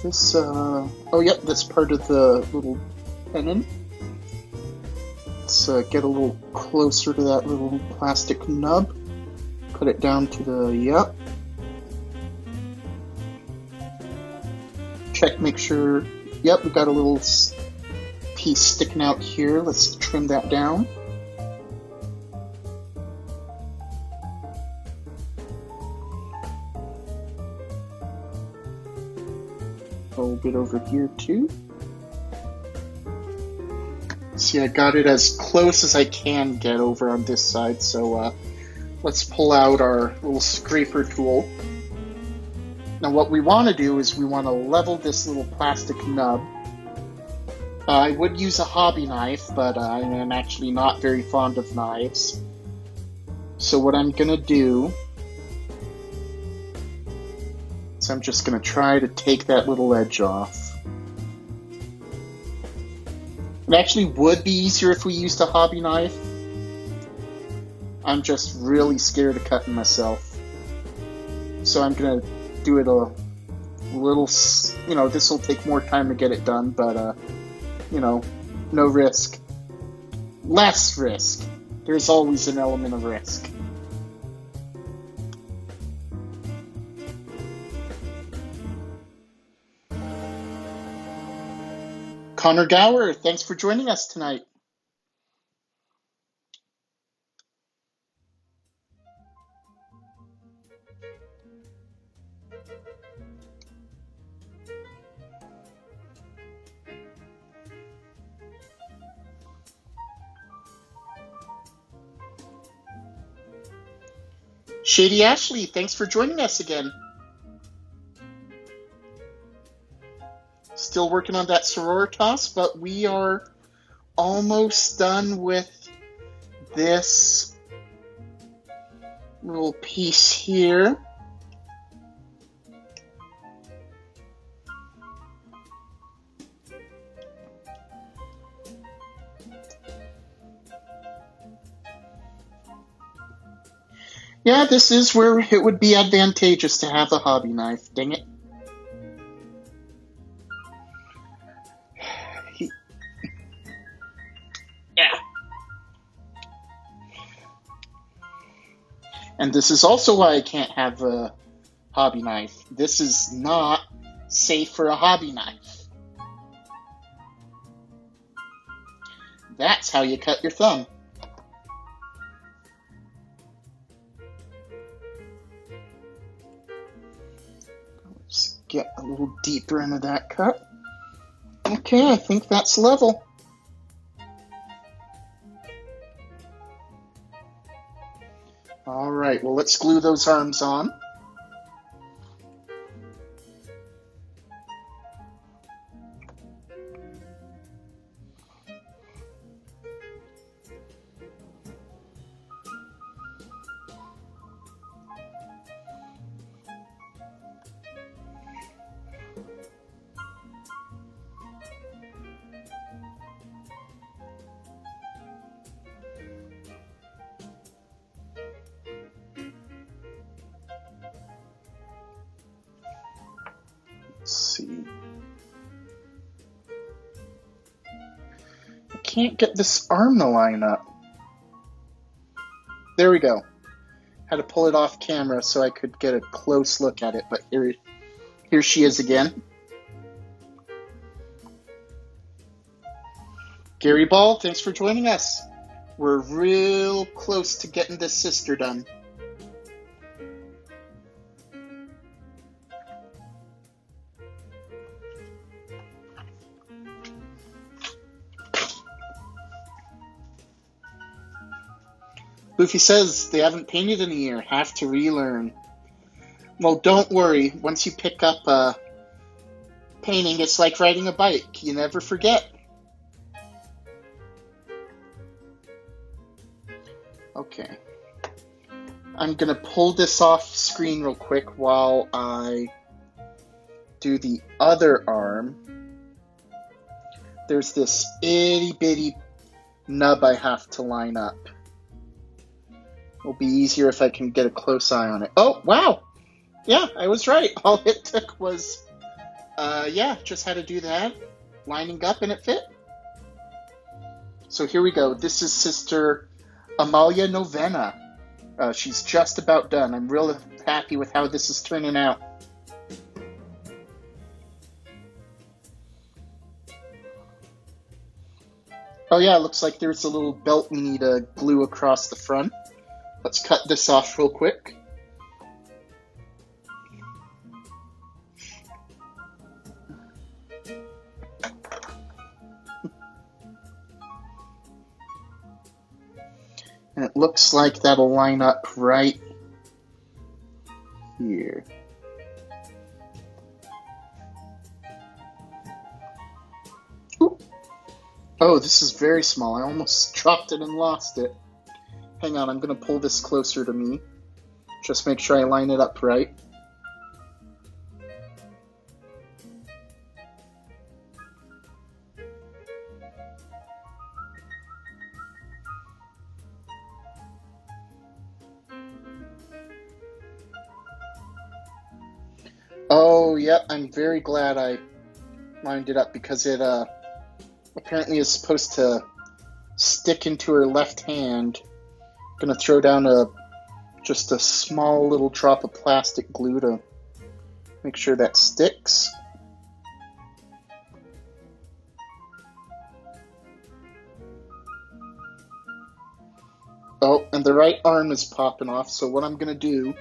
This, oh yep, that's part of the little pennon. Let's get a little closer to that little plastic nub. Put it down to the, yep. Check, make sure, yep, we got a little piece sticking out here. Let's trim that down. A little bit over here too. See, I got it as close as I can get over on this side, so let's pull out our little scraper tool. Now what we want to do is we want to level this little plastic nub. I would use a hobby knife, but I am actually not very fond of knives. So what I'm going to do so I'm just going to try to take that little edge off. It actually would be easier if we used a hobby knife. I'm just really scared of cutting myself. So I'm going to do it a little, you know, this will take more time to get it done, but, you know, no risk. Less risk. There's always an element of risk. Connor Gower, thanks for joining us tonight. Shady Ashley, thanks for joining us again. Still working on that sororitas, but we are almost done with this little piece here. Yeah, this is where it would be advantageous to have a hobby knife, dang it. Yeah. And this is also why I can't have a hobby knife. This is not safe for a hobby knife. That's how you cut your thumb. Let's get a little deeper into that cut. Okay, I think that's level. All right, well, let's glue those arms on. Let's see. I can't get this arm to line up. There we go. Had to pull it off camera so I could get a close look at it, but here she is again. Gary Ball, thanks for joining us. We're real close to getting this sister done. Boofy says they haven't painted in a year, have to relearn. Well, don't worry. Once you pick up painting, it's like riding a bike. You never forget. Okay. I'm going to pull this off screen real quick while I do the other arm. There's this itty bitty nub I have to line up. It'll be easier if I can get a close eye on it. Oh, wow! Yeah, I was right. All it took was, just had to do that. Lining up and it fit. So here we go. This is Sister Amalia Novena. She's just about done. I'm real happy with how this is turning out. Oh yeah, it looks like there's a little belt we need to glue across the front. Let's cut this off real quick. And it looks like that'll line up right here. Ooh. Oh, this is very small. I almost dropped it and lost it. Hang on, I'm going to pull this closer to me. Just make sure I line it up right. Oh, yep, I'm very glad I lined it up because it apparently is supposed to stick into her left hand. I'm going to throw down just a small little drop of plastic glue to make sure that sticks. Oh, and the right arm is popping off, so what I'm going to do...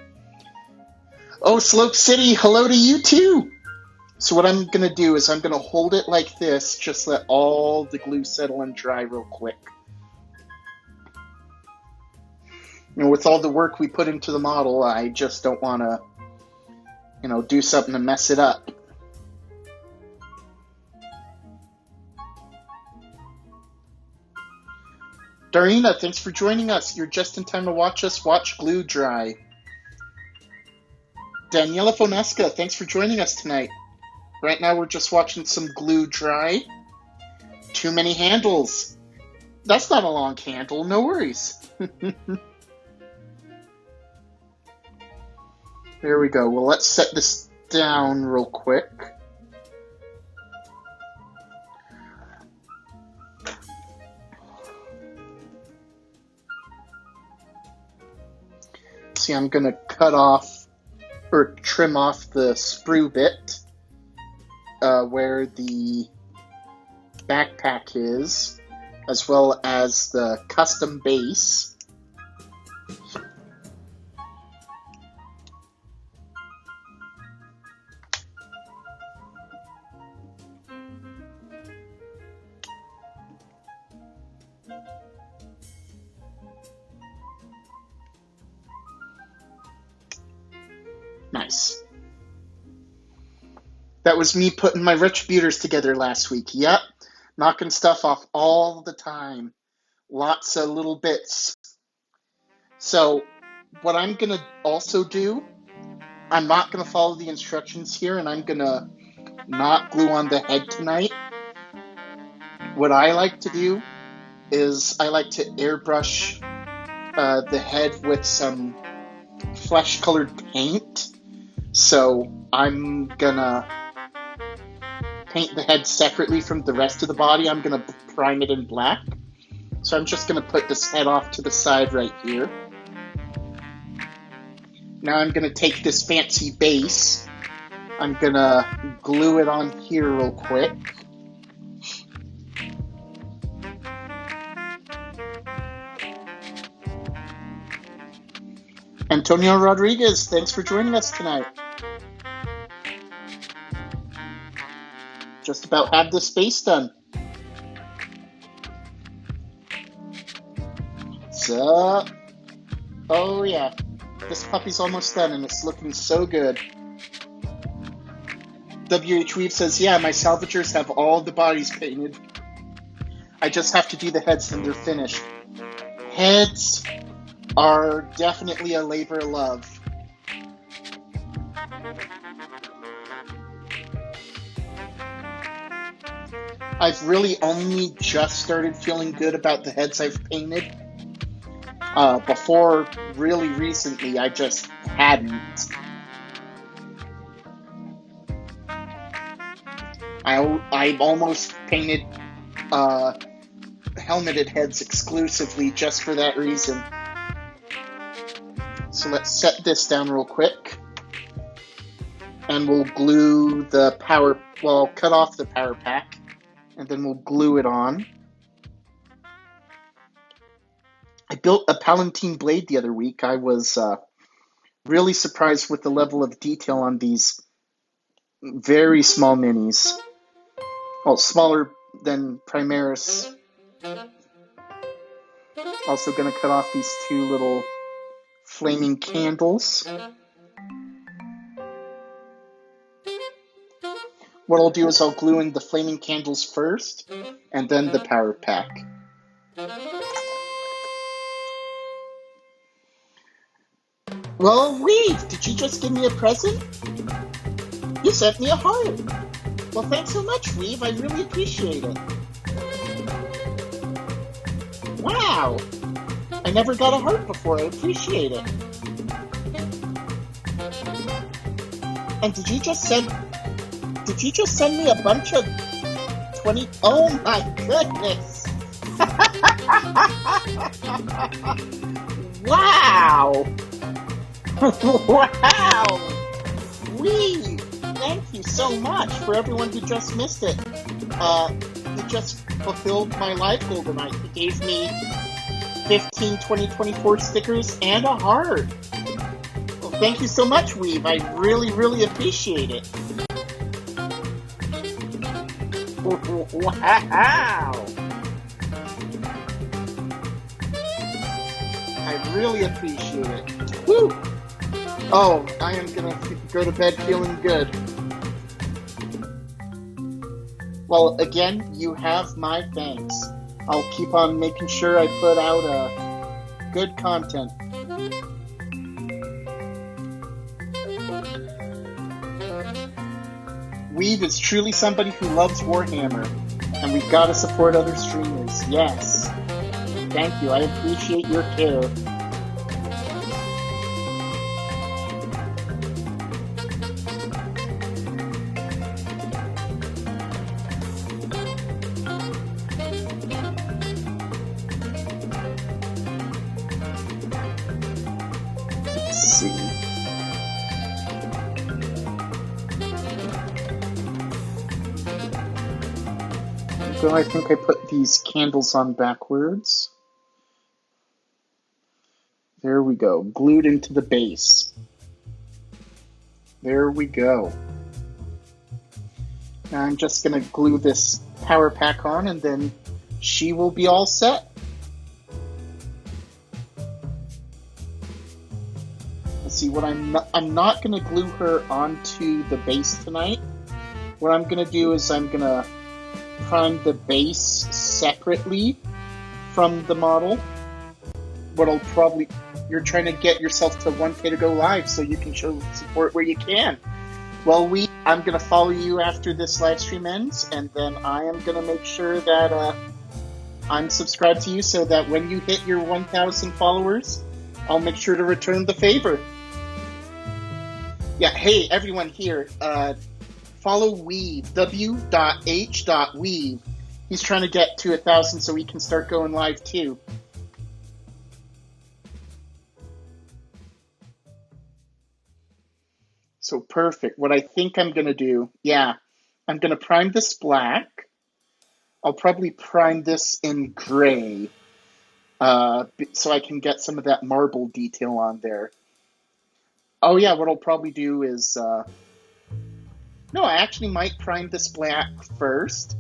Oh, Slope City, hello to you too! So what I'm going to do is I'm going to hold it like this, just let all the glue settle and dry real quick. You know, with all the work we put into the model, I just don't want to, do something to mess it up. Darina, thanks for joining us. You're just in time to watch us watch glue dry. Daniela Fonesca, thanks for joining us tonight. Right now we're just watching some glue dry. Too many handles. That's not a long handle, no worries. There we go. Well, let's set this down real quick. See, I'm going to cut off or trim off the sprue bit where the backpack is, as well as the custom base. Nice. That was me putting my retributors together last week. Yep. Knocking stuff off all the time. Lots of little bits. So, what I'm going to also do, I'm not going to follow the instructions here, and I'm going to not glue on the head tonight. What I like to do is I like to airbrush the head with some flesh-colored paint. So I'm gonna paint the head separately from the rest of the body. I'm gonna prime it in black. So I'm just gonna put this head off to the side right here. Now I'm going to take this fancy base. I'm going to glue it on here real quick. Antonio Rodriguez, thanks for joining us tonight. Just about have this base done. So, oh yeah, this puppy's almost done and it's looking so good. WH Weave says, yeah, my salvagers have all the bodies painted. I just have to do the heads and they're finished. Heads are definitely a labor of love. I've really only just started feeling good about the heads I've painted. Before, really recently, I just hadn't. I've almost painted helmeted heads exclusively just for that reason. So let's set this down real quick. And we'll glue the cut off the power pack. And then we'll glue it on. I built a Palatine blade the other week. I was really surprised with the level of detail on these very small minis. Well, smaller than Primaris. Also going to cut off these two little flaming candles. What I'll do is I'll glue in the flaming candles first, and then the power pack. Well, Weave, did you just give me a present? You sent me a heart. Well, thanks so much, Weave. I really appreciate it. Wow. I never got a heart before. I appreciate it. And did you just send me a bunch of 20? Oh my goodness. Wow. Wow! Weave! Thank you so much for everyone who just missed it. You just fulfilled my life goal tonight. You gave me 15 2024 stickers and a heart. Well, thank you so much, Weave. I really, really appreciate it. Wow! I really appreciate it. Woo! Oh, I am gonna go to bed feeling good. Well, again, you have my thanks. I'll keep on making sure I put out good content. Weave is truly somebody who loves Warhammer, and we've got to support other streamers. Yes. Thank you. I appreciate your care. So I think I put these candles on backwards. There we go, glued into the base. There we go. Now I'm just going to glue this power pack on and then she will be all set. Let's see, what I'm not going to glue her onto the base tonight. What I'm going to do is I'm going to prime the base separately from the model. You're trying to get yourself to 1K to go live so you can show support where you can. Well, I'm going to follow you after this live stream ends, and then I am going to make sure that I'm subscribed to you so that when you hit your 1,000 followers, I'll make sure to return the favor. Yeah, hey, everyone here, follow Weave, w.h.weave. He's trying to get to 1,000 so he can start going live too. So perfect. What I think I'm going to do, yeah, I'm going to prime this black. I'll probably prime this in gray so I can get some of that marble detail on there. Oh yeah, what I'll probably do is, no, I actually might prime this black first.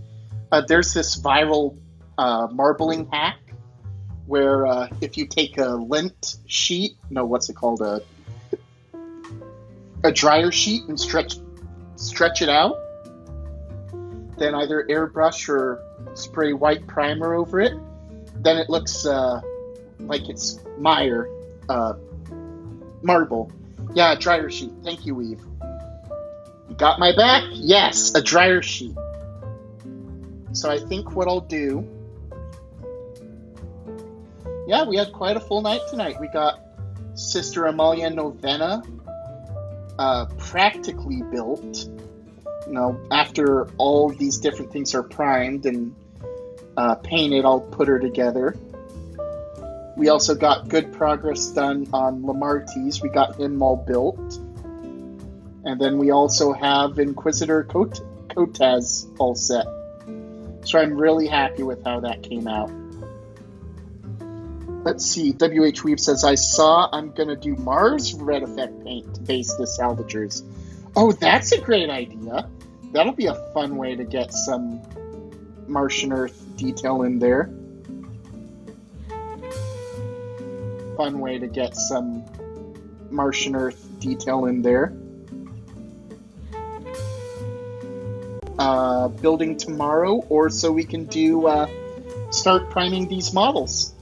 There's this viral marbling hack where if you take a lint sheet, no, what's it called, a dryer sheet and stretch it out, then either airbrush or spray white primer over it, then it looks like it's marble. Yeah, a dryer sheet. Thank you, Weave. You got my back? Yes, a dryer sheet. So I think what I'll do... Yeah, we had quite a full night tonight. We got Sister Amalia Novena practically built. You know, after all these different things are primed and painted, I'll put her together. We also got good progress done on Lamartie's. We got him all built. And then we also have Inquisitor Kotaz all set. So I'm really happy with how that came out. Let's see, WH Weave says, I'm going to do Mars red effect paint to base the salvagers. Oh, that's a great idea. That'll be a fun way to get some Martian Earth detail in there. Fun way to get some Martian Earth detail in there. Building tomorrow, or so we can do start priming these models.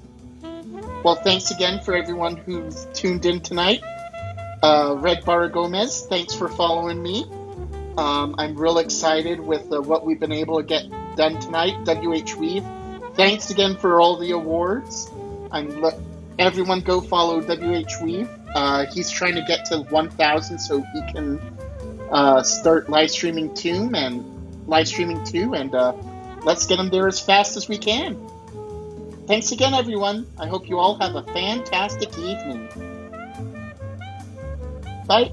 Well, thanks again for everyone who's tuned in tonight. Red Barra Gomez, thanks for following me. I'm real excited with what we've been able to get done tonight. WH Weave, thanks again for all the awards. Everyone go follow WH Weave. He's trying to get to 1,000 so he can start live streaming too, and let's get him there as fast as we can. Thanks again, everyone. I hope you all have a fantastic evening. Bye.